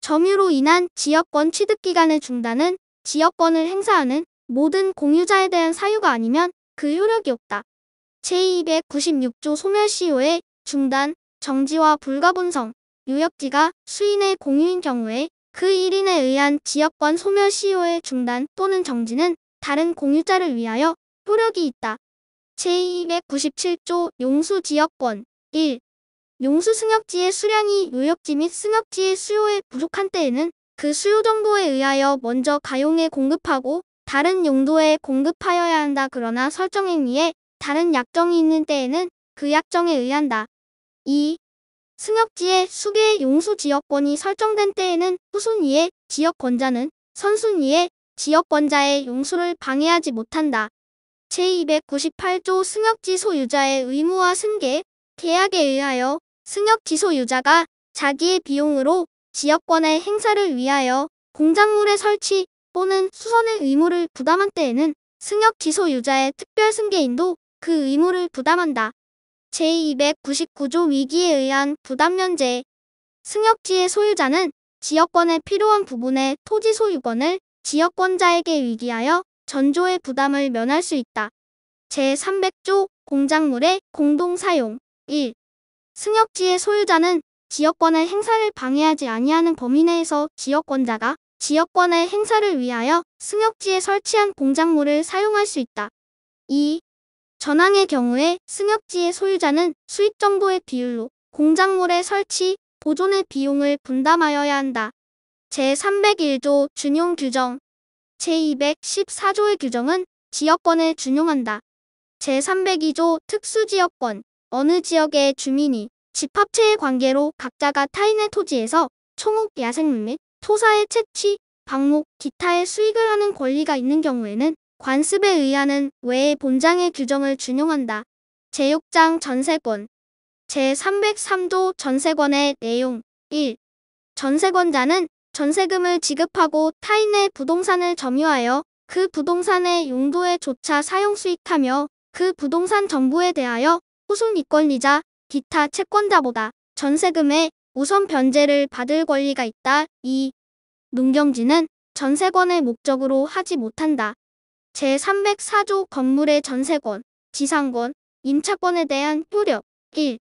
점유로 인한 지역권 취득기간의 중단은 지역권을 행사하는 모든 공유자에 대한 사유가 아니면 그 효력이 없다. 제296조 소멸시효의 중단, 정지와 불가분성, 유역지가 수인의 공유인 경우에 그 1인에 의한 지역권 소멸시효의 중단 또는 정지는 다른 공유자를 위하여 효력이 있다. 제297조 용수지역권 1. 용수승역지의 수량이 요역지 및 승역지의 수요에 부족한 때에는 그 수요 정도에 의하여 먼저 가용에 공급하고 다른 용도에 공급하여야 한다. 그러나 설정행위에 다른 약정이 있는 때에는 그 약정에 의한다. 2. 승역지에 수개의 용수지역권이 설정된 때에는 후순위의 지역권자는 선순위의 지역권자의 용수를 방해하지 못한다. 제298조 승역지 소유자의 의무와 승계, 계약에 의하여 승역지 소유자가 자기의 비용으로 지역권의 행사를 위하여 공작물의 설치 또는 수선의 의무를 부담한 때에는 승역지 소유자의 특별 승계인도 그 의무를 부담한다. 제299조 위기에 의한 부담면제. 승역지의 소유자는 지역권에 필요한 부분의 토지 소유권을 지역권자에게 위기하여 전조의 부담을 면할 수 있다. 제300조 공작물의 공동사용 1. 승역지의 소유자는 지역권의 행사를 방해하지 아니하는 범위 내에서 지역권자가 지역권의 행사를 위하여 승역지에 설치한 공작물을 사용할 수 있다. 2. 전항의 경우에 승역지의 소유자는 수익 정도의 비율로 공작물의 설치, 보존의 비용을 분담하여야 한다. 제301조 준용 규정. 제214조의 규정은 지역권을 준용한다. 제302조 특수지역권. 어느 지역의 주민이 집합체의 관계로 각자가 타인의 토지에서 총옥, 야생물 및 토사의 채취, 방목, 기타의 수익을 하는 권리가 있는 경우에는 관습에 의하는 외의 본장의 규정을 준용한다. 제6장 전세권. 제303조 전세권의 내용 1. 전세권자는 전세금을 지급하고 타인의 부동산을 점유하여 그 부동산의 용도에 조차 사용 수익하며 그 부동산 정보에 대하여 후순 이권리자, 기타 채권자보다 전세금의 우선 변제를 받을 권리가 있다. 2. 농경지는 전세권의 목적으로 하지 못한다. 제304조 건물의 전세권, 지상권, 임차권에 대한 효력 1.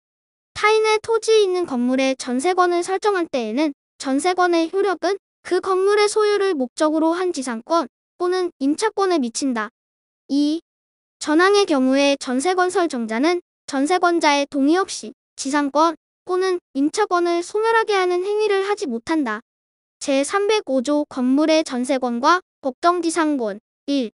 타인의 토지에 있는 건물의 전세권을 설정할 때에는 전세권의 효력은 그 건물의 소유를 목적으로 한 지상권 또는 임차권에 미친다. 2. 전항의 경우에 전세권 설정자는 전세권자의 동의 없이 지상권 또는 임차권을 소멸하게 하는 행위를 하지 못한다. 제305조 건물의 전세권과 법정지상권 1.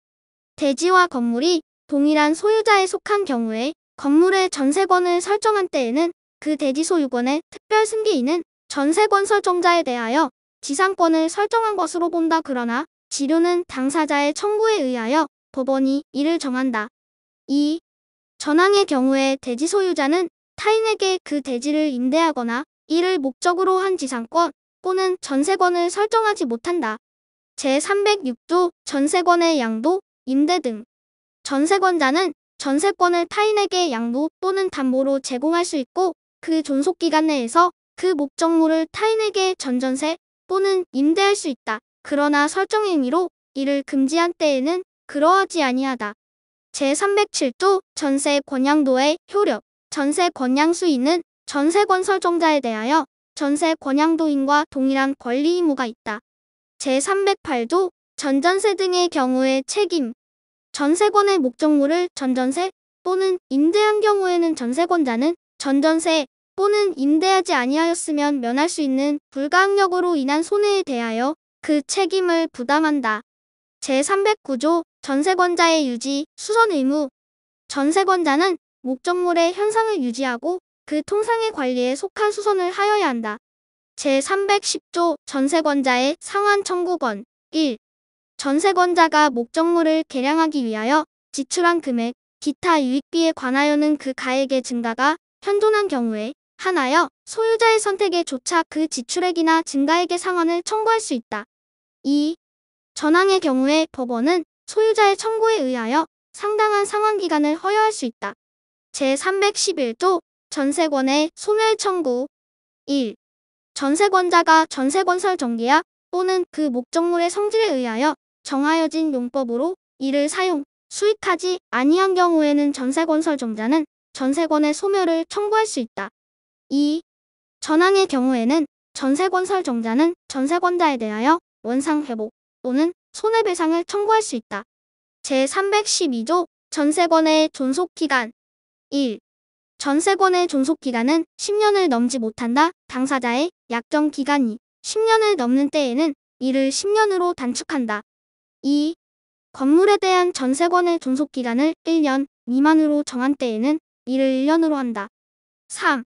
대지와 건물이 동일한 소유자에 속한 경우에 건물의 전세권을 설정한 때에는 그 대지 소유권의 특별 승계인은 전세권 설정자에 대하여 지상권을 설정한 것으로 본다. 그러나 지료는 당사자의 청구에 의하여 법원이 이를 정한다. 2. 전항의 경우에 대지 소유자는 타인에게 그 대지를 임대하거나 이를 목적으로 한 지상권 또는 전세권을 설정하지 못한다. 제306조 전세권의 양도, 임대 등. 전세권자는 전세권을 타인에게 양도 또는 담보로 제공할 수 있고 그 존속기간 내에서 그 목적물을 타인에게 전전세 또는 임대할 수 있다. 그러나 설정행위로 이를 금지한 때에는 그러하지 아니하다. 제307조 전세 권양도의 효력. 전세 권양수인은 전세권 설정자에 대하여 전세 권양도인과 동일한 권리 의무가 있다. 제308조 전전세 등의 경우의 책임. 전세권의 목적물을 전전세 또는 임대한 경우에는 전세권자는 전전세 또는 임대하지 아니하였으면 면할 수 있는 불가항력으로 인한 손해에 대하여 그 책임을 부담한다. 제309조 전세권자의 유지, 수선 의무. 전세권자는 목적물의 현상을 유지하고 그 통상의 관리에 속한 수선을 하여야 한다. 제310조 전세권자의 상환 청구권 1. 전세권자가 목적물을 개량하기 위하여 지출한 금액, 기타 유익비에 관하여는 그 가액의 증가가 현존한 경우에 하나여 소유자의 선택에 조차 그 지출액이나 증가액의 상환을 청구할 수 있다. 2. 전항의 경우에 법원은 소유자의 청구에 의하여 상당한 상환기간을 허여할 수 있다. 제311조 전세권의 소멸 청구 1. 전세권자가 전세건설 정계약 또는 그 목적물의 성질에 의하여 정하여진 용법으로 이를 사용, 수익하지 아니한 경우에는 전세건설정자는 전세권의 소멸을 청구할 수 있다. 2. 전항의 경우에는 전세건설정자는 전세권자에 대하여 원상회복 또는 손해배상을 청구할 수 있다. 제312조 전세권의 존속기간 1. 전세권의 존속기간은 10년을 넘지 못한다. 당사자의 약정기간이 10년을 넘는 때에는 이를 10년으로 단축한다. 2. 건물에 대한 전세권의 존속기간을 1년 미만으로 정한 때에는 이를 1년으로 한다. 3.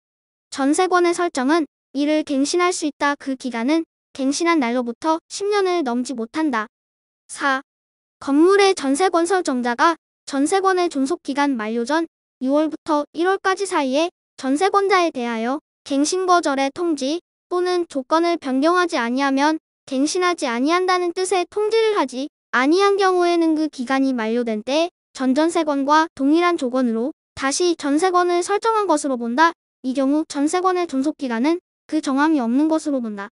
전세권의 설정은 이를 갱신할 수 있다. 그 기간은 갱신한 날로부터 10년을 넘지 못한다. 4. 건물의 전세건설정자가 전세권의 존속기간 만료 전 6월부터 1월까지 사이에 전세권자에 대하여 갱신거절의 통지 또는 조건을 변경하지 아니하면 갱신하지 아니한다는 뜻의 통지를 하지 아니한 경우에는 그 기간이 만료된 때에 전전세권과 동일한 조건으로 다시 전세권을 설정한 것으로 본다. 이 경우 전세권의 존속기간은 그 정함이 없는 것으로 본다.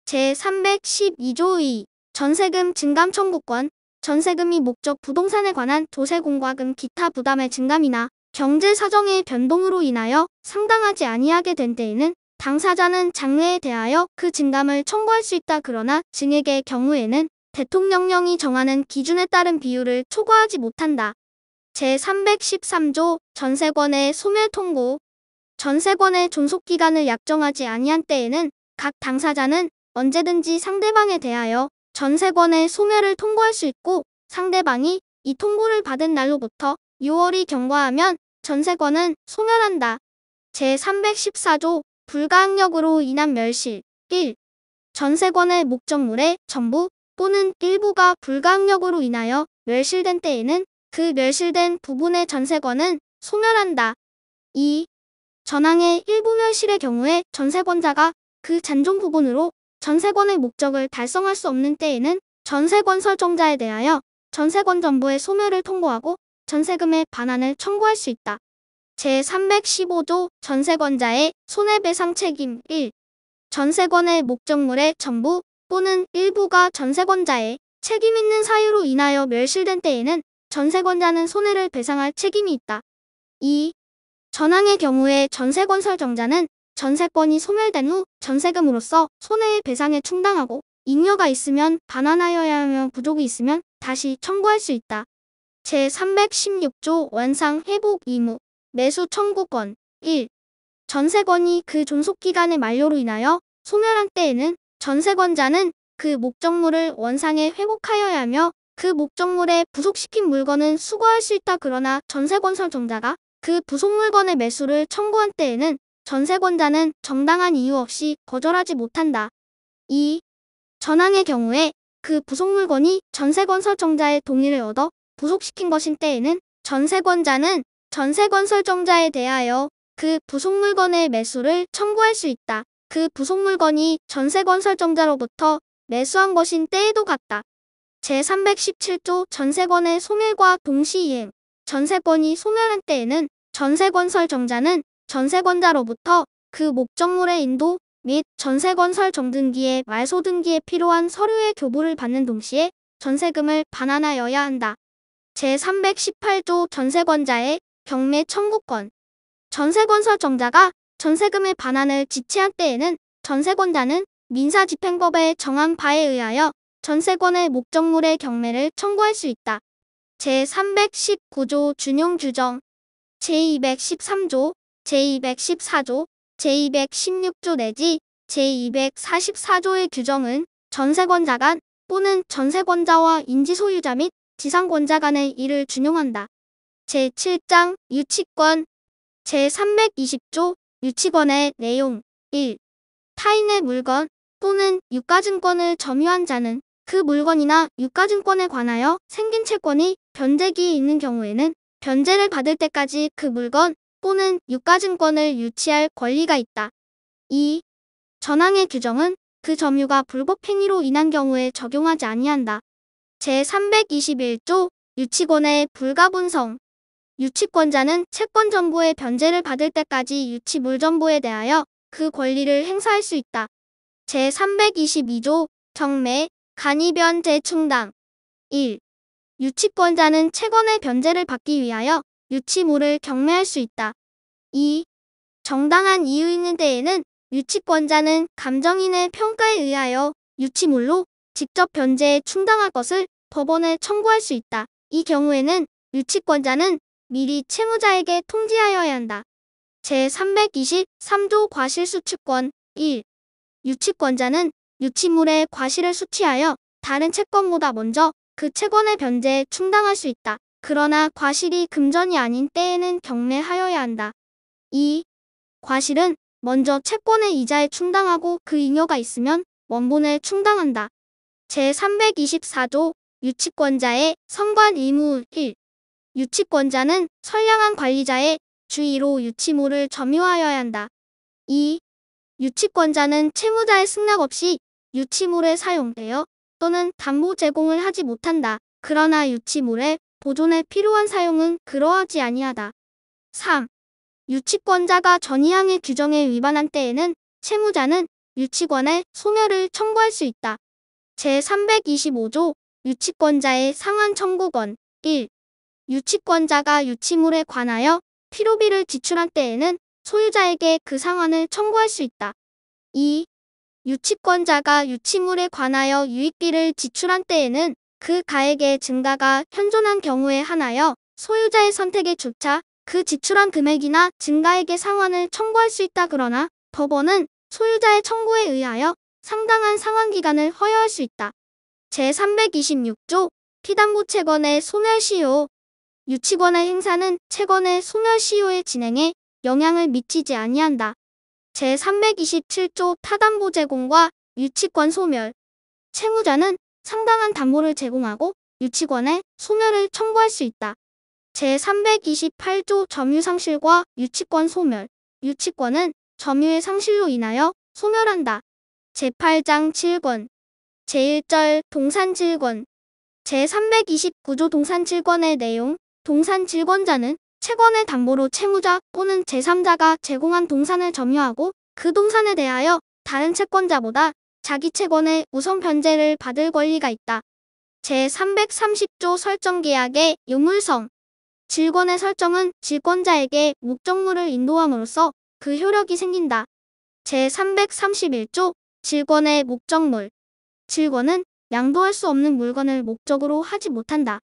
제312조 2. 전세금 증감 청구권. 전세금이 목적 부동산에 관한 조세공과금 기타 부담의 증감이나 경제 사정의 변동으로 인하여 상당하지 아니하게 된 때에는 당사자는 장래에 대하여 그 증감을 청구할 수 있다. 그러나 증액의 경우에는 대통령령이 정하는 기준에 따른 비율을 초과하지 못한다. 제313조 전세권의 소멸 통고. 전세권의 존속기간을 약정하지 아니한 때에는 각 당사자는 언제든지 상대방에 대하여 전세권의 소멸을 통고할 수 있고 상대방이 이 통고를 받은 날로부터 6월이 경과하면 전세권은 소멸한다. 제314조 불가항력으로 인한 멸실 1. 전세권의 목적물의 전부 또는 일부가 불가항력으로 인하여 멸실된 때에는 그 멸실된 부분의 전세권은 소멸한다. 2. 전항의 일부 멸실의 경우에 전세권자가 그 잔존 부분으로 전세권의 목적을 달성할 수 없는 때에는 전세건설정자에 대하여 전세권 전부의 소멸을 통고하고 전세금의 반환을 청구할 수 있다. 제315조 전세권자의 손해배상 책임 1. 전세권의 목적물의 전부 또는 일부가 전세권자의 책임 있는 사유로 인하여 멸실된 때에는 전세권자는 손해를 배상할 책임이 있다. 2. 전항의 경우에 전세건설정자는 전세권이 소멸된 후 전세금으로서 손해의 배상에 충당하고 잉여가 있으면 반환하여야 하며 부족이 있으면 다시 청구할 수 있다. 제316조 원상회복 의무 매수 청구권 1. 전세권이 그 존속기간의 만료로 인하여 소멸한 때에는 전세권자는 그 목적물을 원상에 회복하여야 하며 그 목적물에 부속시킨 물건은 수거할 수 있다. 그러나 전세건설정자가 그 부속 물건의 매수를 청구한 때에는 전세권자는 정당한 이유 없이 거절하지 못한다. 2. 전항의 경우에 그 부속 물건이 전세건설정자의 동의를 얻어 부속시킨 것인 때에는 전세권자는 전세건설정자에 대하여 그 부속 물건의 매수를 청구할 수 있다. 그 부속 물건이 전세건설정자로부터 매수한 것인 때에도 같다. 제317조 전세권의 소멸과 동시이행. 전세권이 소멸한 때에는 전세건설정자는 전세권자로부터 그 목적물의 인도 및 전세건설 정등기의 말소 등기에 필요한 서류의 교부를 받는 동시에 전세금을 반환하여야 한다. 제318조 전세권자의 경매 청구권. 전세건설정자가 전세금의 반환을 지체한 때에는 전세권자는 민사집행법에 정한 바에 의하여 전세권의 목적물의 경매를 청구할 수 있다. 제319조 준용규정 제213조, 제214조, 제216조 내지 제244조의 규정은 전세권자 간 또는 전세권자와 인지소유자 및 지상권자 간의 이를 준용한다. 제7장 유치권 제320조 유치권의 내용 1. 타인의 물건 또는 유가증권을 점유한 자는 그 물건이나 유가증권에 관하여 생긴 채권이 변제기에 있는 경우에는 변제를 받을 때까지 그 물건 또는 유가증권을 유치할 권리가 있다. 2. 전항의 규정은 그 점유가 불법 행위로 인한 경우에 적용하지 아니한다. 제321조 유치권의 불가분성. 유치권자는 채권 전부의 변제를 받을 때까지 유치물 전부에 대하여 그 권리를 행사할 수 있다. 제322조 경매, 간이변 재충당 1. 유치권자는 채권의 변제를 받기 위하여 유치물을 경매할 수 있다. 2. 정당한 이유 있는 때에는 유치권자는 감정인의 평가에 의하여 유치물로 직접 변제에 충당할 것을 법원에 청구할 수 있다. 이 경우에는 유치권자는 미리 채무자에게 통지하여야 한다. 제323조 과실수취권 1. 유치권자는 유치물의 과실을 수취하여 다른 채권보다 먼저 그 채권의 변제에 충당할 수 있다. 그러나 과실이 금전이 아닌 때에는 경매하여야 한다. 2. 과실은 먼저 채권의 이자에 충당하고 그 잉여가 있으면 원본에 충당한다. 제324조 유치권자의 선관 의무 1. 유치권자는 선량한 관리자의 주의로 유치물을 점유하여야 한다. 2. 유치권자는 채무자의 승낙 없이 유치물에 사용되어 또는 담보 제공을 하지 못한다. 그러나 유치물의 보존에 필요한 사용은 그러하지 아니하다. 3. 유치권자가 전이항의 규정에 위반한 때에는 채무자는 유치권의 소멸을 청구할 수 있다. 제325조 유치권자의 상환 청구권 1. 유치권자가 유치물에 관하여 필요비를 지출한 때에는 소유자에게 그 상환을 청구할 수 있다. 2. 유치권자가 유치물에 관하여 유익비를 지출한 때에는 그 가액의 증가가 현존한 경우에 한하여 소유자의 선택에 조차 그 지출한 금액이나 증가액의 상환을 청구할 수 있다. 그러나 법원은 소유자의 청구에 의하여 상당한 상환기간을 허여할 수 있다. 제326조 피담보 채권의 소멸시효 유치권의 행사는 채권의 소멸시효의 진행에 영향을 미치지 아니한다. 제327조 타담보 제공과 유치권 소멸 채무자는 상당한 담보를 제공하고 유치권의 소멸을 청구할 수 있다. 제328조 점유상실과 유치권 소멸 유치권은 점유의 상실로 인하여 소멸한다. 제8장 질권 제1절 동산질권 제329조 동산질권의 내용 동산질권자는 채권의 담보로 채무자 또는 제3자가 제공한 동산을 점유하고 그 동산에 대하여 다른 채권자보다 자기 채권의 우선 변제를 받을 권리가 있다. 제330조 설정계약의 유물성 질권의 설정은 질권자에게 목적물을 인도함으로써 그 효력이 생긴다. 제331조 질권의 목적물 질권은 양도할 수 없는 물건을 목적으로 하지 못한다.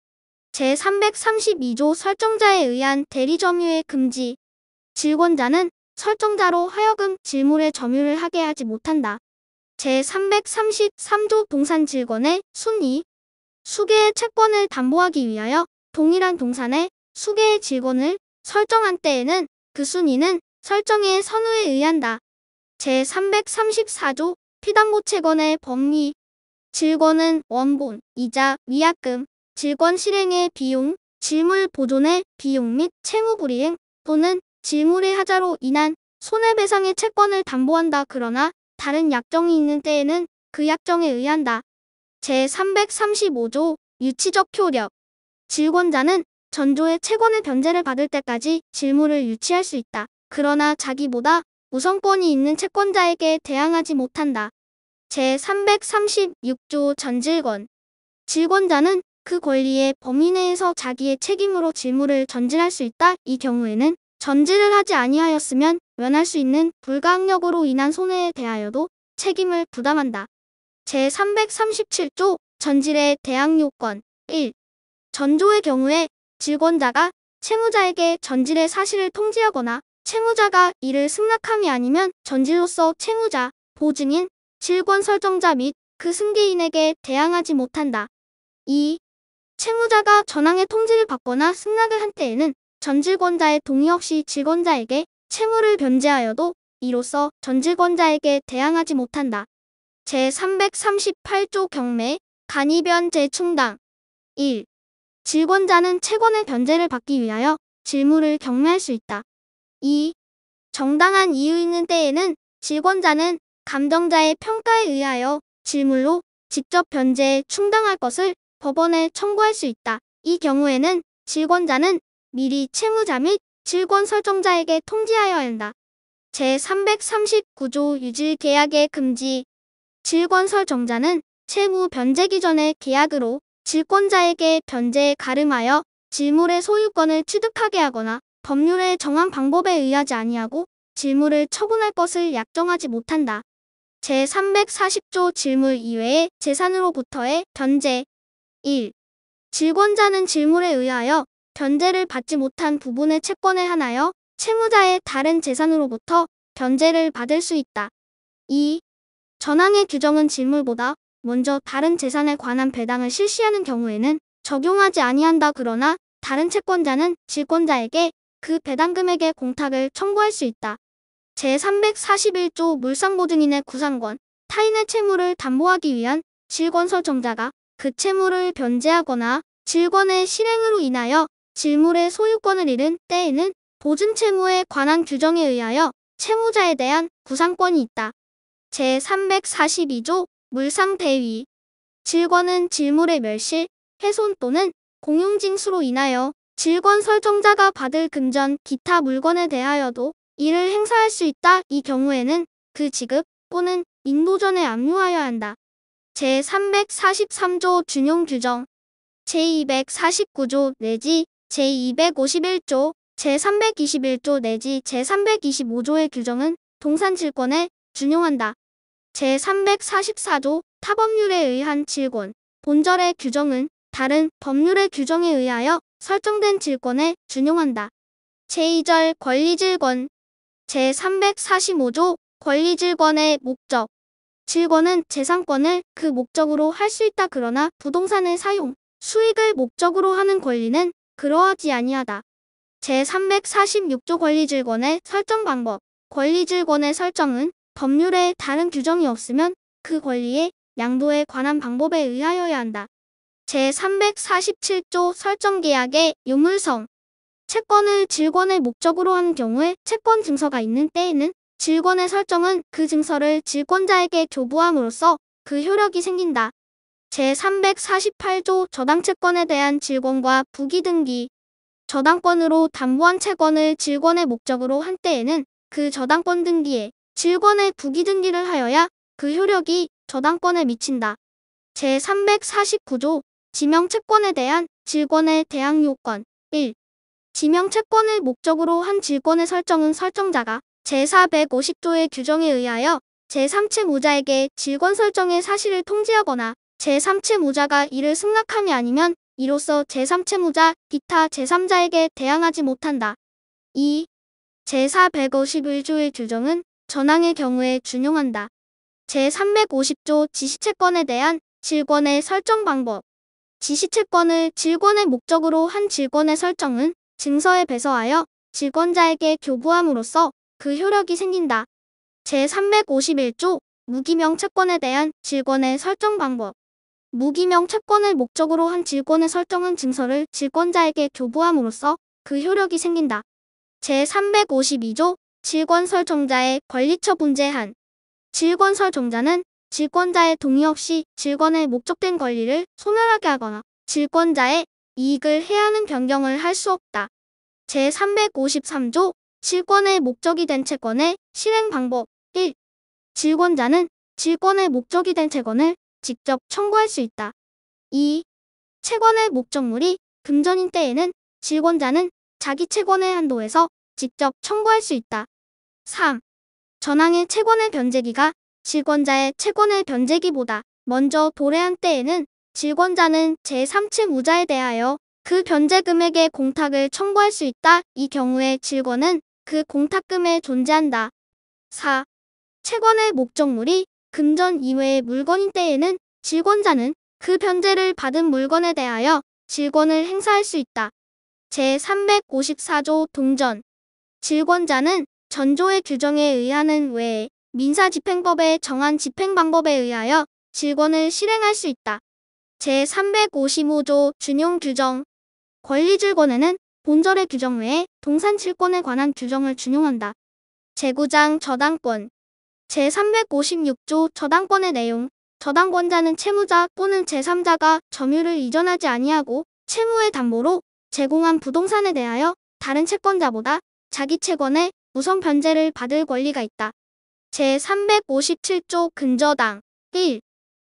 제332조 설정자에 의한 대리점유의 금지 질권자는 설정자로 하여금 질물에 점유를 하게 하지 못한다. 제333조 동산질권의 순위 수개의 채권을 담보하기 위하여 동일한 동산의 수개의 질권을 설정한 때에는 그 순위는 설정의 선우에 의한다. 제334조 피담보 채권의 법리 질권은 원본, 이자, 위약금, 질권 실행의 비용, 질물 보존의 비용 및 채무 불이행 또는 질물의 하자로 인한 손해배상의 채권을 담보한다. 그러나 다른 약정이 있는 때에는 그 약정에 의한다. 제335조 유치적 효력 질권자는 전조의 채권의 변제를 받을 때까지 질물을 유치할 수 있다. 그러나 자기보다 우선권이 있는 채권자에게 대항하지 못한다. 제336조 전질권 질권자는 그 권리의 범위 내에서 자기의 책임으로 질물을 전질할 수 있다. 이 경우에는 전질을 하지 아니하였으면 면할 수 있는 불가항력으로 인한 손해에 대하여도 책임을 부담한다. 제337조 전질의 대항요건 1. 전조의 경우에 질권자가 채무자에게 전질의 사실을 통지하거나 채무자가 이를 승낙함이 아니면 전질로서 채무자, 보증인, 질권 설정자 및 그 승계인에게 대항하지 못한다. 2. 채무자가 전항의 통지를 받거나 승낙을 한 때에는 전질권자의 동의 없이 질권자에게 채무를 변제하여도 이로써 전질권자에게 대항하지 못한다. 제338조 경매, 간이변 재충당 1. 질권자는 채권의 변제를 받기 위하여 질물을 경매할 수 있다. 2. 정당한 이유 있는 때에는 질권자는 감정자의 평가에 의하여 질물로 직접 변제에 충당할 것을 법원에 청구할 수 있다. 이 경우에는 질권자는 미리 채무자 및 질권 설정자에게 통지하여야 한다. 제339조 유질계약의 금지 질권설정자는 채무 변제기 전에 계약으로 질권자에게 변제에 가름하여 질물의 소유권을 취득하게 하거나 법률에 정한 방법에 의하지 아니하고 질물을 처분할 것을 약정하지 못한다. 제340조 질물 이외의 재산으로부터의 변제 1. 질권자는 질물에 의하여 변제를 받지 못한 부분의 채권에 한하여 채무자의 다른 재산으로부터 변제를 받을 수 있다. 2. 전항의 규정은 질물보다 먼저 다른 재산에 관한 배당을 실시하는 경우에는 적용하지 아니한다. 그러나 다른 채권자는 질권자에게 그 배당 금액의 공탁을 청구할 수 있다. 제341조 물상보증인의 구상권, 타인의 채무를 담보하기 위한 질권설정자가 그 채무를 변제하거나 질권의 실행으로 인하여 질물의 소유권을 잃은 때에는 보증채무에 관한 규정에 의하여 채무자에 대한 구상권이 있다. 제342조 물상대위. 질권은 질물의 멸실, 훼손 또는 공용징수로 인하여 질권설정자가 받을 금전 기타 물건에 대하여도 이를 행사할 수 있다. 이 경우에는 그 지급 또는 인도전에 압류하여야 한다. 제343조 준용규정, 제249조 내지 제251조, 제321조 내지 제325조의 규정은 동산질권에 준용한다. 제344조 타법률에 의한 질권, 본절의 규정은 다른 법률의 규정에 의하여 설정된 질권에 준용한다. 제2절 권리질권, 제345조 권리질권의 목적. 질권은 재산권을 그 목적으로 할 수 있다. 그러나 부동산의 사용, 수익을 목적으로 하는 권리는 그러하지 아니하다. 제346조 권리질권의 설정 방법. 권리질권의 설정은 법률에 다른 규정이 없으면 그 권리의 양도에 관한 방법에 의하여야 한다. 제347조 설정계약의 유물성. 채권을 질권의 목적으로 하는 경우에 채권 증서가 있는 때에는 질권의 설정은 그 증서를 질권자에게 교부함으로써 그 효력이 생긴다. 제348조 저당채권에 대한 질권과 부기등기. 저당권으로 담보한 채권을 질권의 목적으로 한 때에는 그 저당권 등기에 질권의 부기등기를 하여야 그 효력이 저당권에 미친다. 제349조 지명채권에 대한 질권의 대항요건. 1. 지명채권을 목적으로 한 질권의 설정은 설정자가 제450조의 규정에 의하여 제3채무자에게 질권 설정의 사실을 통지하거나 제3채무자가 이를 승낙함이 아니면 이로써 제3채무자 기타 제3자에게 대항하지 못한다. 2. 제451조의 규정은 전항의 경우에 준용한다. 제350조 지시채권에 대한 질권의 설정 방법. 지시채권을 질권의 목적으로 한 질권의 설정은 증서에 배서하여 질권자에게 교부함으로써 그 효력이 생긴다. 제351조 무기명 채권에 대한 질권의 설정 방법. 무기명 채권을 목적으로 한 질권의 설정은 증서를 질권자에게 교부함으로써 그 효력이 생긴다. 제352조 질권설정자의 권리처분 제한. 질권설정자는 질권자의 동의 없이 질권에 목적된 권리를 소멸하게 하거나 질권자의 이익을 해하는 변경을 할 수 없다. 제353조 질권의 목적이 된 채권의 실행 방법. 1. 질권자는 질권의 목적이 된 채권을 직접 청구할 수 있다. 2. 채권의 목적물이 금전인 때에는 질권자는 자기 채권의 한도에서 직접 청구할 수 있다. 3. 전항의 채권의 변제기가 질권자의 채권의 변제기보다 먼저 도래한 때에는 질권자는 제3채무자에 대하여 그 변제 금액의 공탁을 청구할 수 있다. 이 경우에 질권은 그 공탁금에 존재한다. 4. 채권의 목적물이 금전 이외의 물건인 때에는 질권자는 그 변제를 받은 물건에 대하여 질권을 행사할 수 있다. 제354조 동전. 질권자는 전조의 규정에 의하는 외에 민사집행법에 정한 집행 방법에 의하여 질권을 실행할 수 있다. 제355조 준용규정. 권리질권에는 본절의 규정 외에 동산질권에 관한 규정을 준용한다. 재구장 저당권. 제356조 저당권의 내용. 저당권자는 채무자 또는 제3자가 점유를 이전하지 아니하고 채무의 담보로 제공한 부동산에 대하여 다른 채권자보다 자기 채권의 우선 변제를 받을 권리가 있다. 제357조 근저당. 1.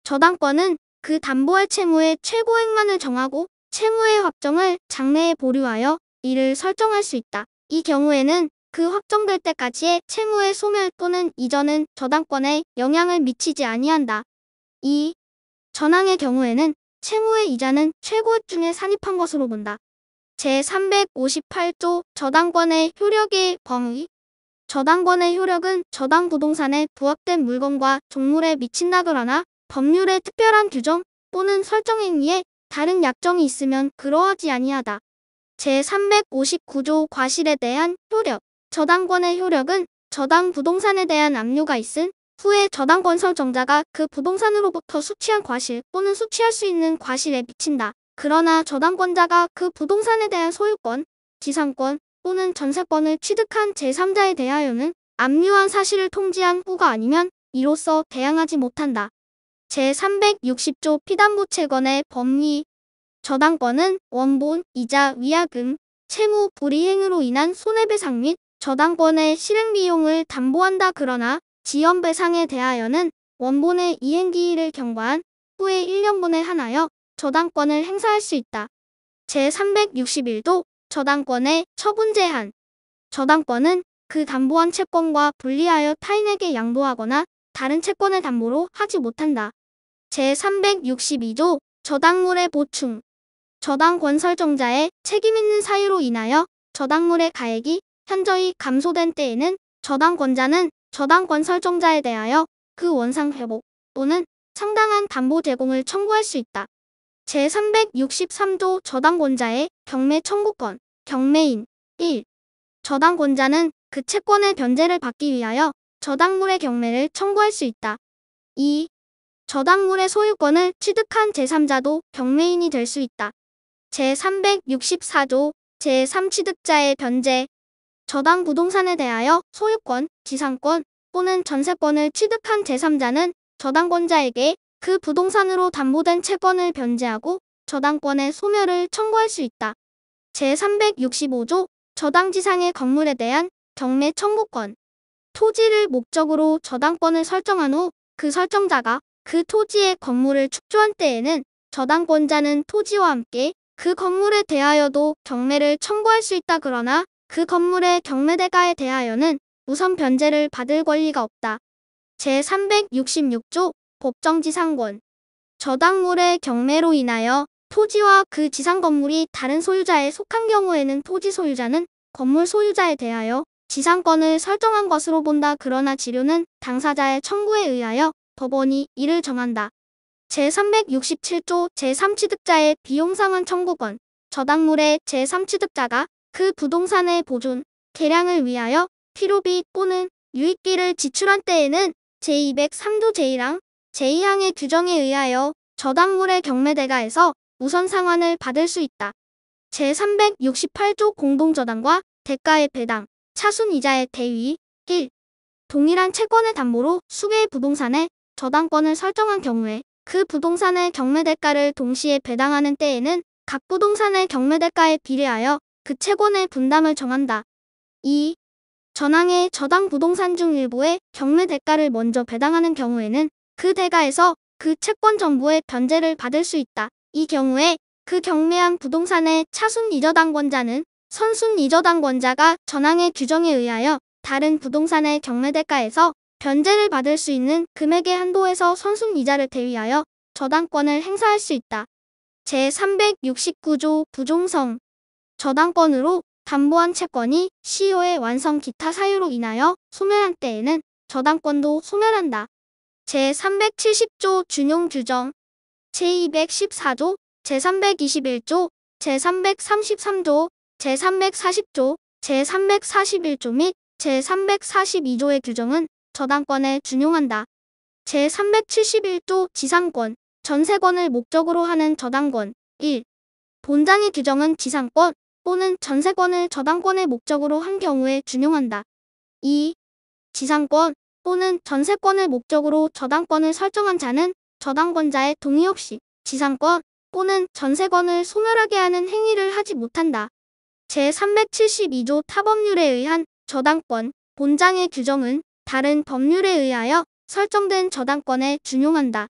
저당권은 그 담보할 채무의 최고액만을 정하고 채무의 확정을 장래에 보류하여 이를 설정할 수 있다. 이 경우에는 그 확정될 때까지의 채무의 소멸 또는 이전은 저당권에 영향을 미치지 아니한다. 2. 전항의 경우에는 채무의 이자는 최고액 중에 산입한 것으로 본다. 제358조 저당권의 효력의 범위. 저당권의 효력은 저당 부동산에 부합된 물건과 종물에 미친다. 그러나 법률의 특별한 규정 또는 설정 행위에 다른 약정이 있으면 그러하지 아니하다. 제359조 과실에 대한 효력. 저당권의 효력은 저당 부동산에 대한 압류가 있은 후에 저당권 설정자가 그 부동산으로부터 수취한 과실 또는 수취할 수 있는 과실에 미친다. 그러나 저당권자가 그 부동산에 대한 소유권, 지상권 또는 전세권을 취득한 제3자에 대하여는 압류한 사실을 통지한 후가 아니면 이로써 대항하지 못한다. 제360조 피담보 채권의 법리. 저당권은 원본, 이자, 위약금, 채무 불이행으로 인한 손해배상 및 저당권의 실행비용을 담보한다. 그러나 지연배상에 대하여는 원본의 이행기일을 경과한 후에 1년분에 한하여 저당권을 행사할 수 있다. 제361조 저당권의 처분 제한. 저당권은 그 담보한 채권과 분리하여 타인에게 양도하거나 다른 채권을 담보로 하지 못한다. 제362조 저당물의 보충. 저당권 설정자의 책임 있는 사유로 인하여 저당물의 가액이 현저히 감소된 때에는 저당권자는 저당권 설정자에 대하여 그 원상 회복 또는 상당한 담보 제공을 청구할 수 있다. 제363조 저당권자의 경매 청구권. 경매인. 1. 저당권자는 그 채권의 변제를 받기 위하여 저당물의 경매를 청구할 수 있다. 2. 저당물의 소유권을 취득한 제3자도 경매인이 될 수 있다. 제364조 제3취득자의 변제. 저당 부동산에 대하여 소유권, 지상권 또는 전세권을 취득한 제3자는 저당권자에게 그 부동산으로 담보된 채권을 변제하고 저당권의 소멸을 청구할 수 있다. 제365조 저당지상의 건물에 대한 경매 청구권. 토지를 목적으로 저당권을 설정한 후 그 설정자가 그 토지의 건물을 축조한 때에는 저당권자는 토지와 함께 그 건물에 대하여도 경매를 청구할 수 있다. 그러나 그 건물의 경매대가에 대하여는 우선 변제를 받을 권리가 없다. 제366조 법정지상권. 저당물의 경매로 인하여 토지와 그 지상 건물이 다른 소유자에 속한 경우에는 토지 소유자는 건물 소유자에 대하여 지상권을 설정한 것으로 본다. 그러나 지료는 당사자의 청구에 의하여 법원이 이를 정한다. 제367조 제3취득자의 비용상환 청구권. 저당물의 제3취득자가 그 부동산의 보존, 개량을 위하여 필요비 또는 유익비를 지출한 때에는 제203조 제1항, 제2항의 규정에 의하여 저당물의 경매대가에서 우선 상환을 받을 수 있다. 제368조 공동저당과 대가의 배당, 차순이자의 대위. 1. 동일한 채권의 담보로 수개의 부동산에 저당권을 설정한 경우에 그 부동산의 경매대가를 동시에 배당하는 때에는 각 부동산의 경매대가에 비례하여 그 채권의 분담을 정한다. 2. 전항의 저당 부동산 중 일부의 경매대가를 먼저 배당하는 경우에는 그 대가에서 그 채권 전부의 변제를 받을 수 있다. 이 경우에 그 경매한 부동산의 차순이저당권자는 선순이저당권자가 전항의 규정에 의하여 다른 부동산의 경매대가에서 변제를 받을 수 있는 금액의 한도에서 선순이자를 대위하여 저당권을 행사할 수 있다. 제369조 부종성. 저당권으로 담보한 채권이 시효의 완성 기타 사유로 인하여 소멸한 때에는 저당권도 소멸한다. 제370조 준용 규정. 제214조, 제321조, 제333조, 제340조, 제341조 및 제342조의 규정은 저당권에 준용한다. 제371조 지상권, 전세권을 목적으로 하는 저당권. 1. 본장의 규정은 지상권 또는 전세권을 저당권의 목적으로 한 경우에 준용한다. 2. 지상권 또는 전세권을 목적으로 저당권을 설정한 자는 저당권자의 동의 없이 지상권 또는 전세권을 소멸하게 하는 행위를 하지 못한다. 제372조 타법률에 의한 저당권, 본장의 규정은 다른 법률에 의하여 설정된 저당권에 준용한다.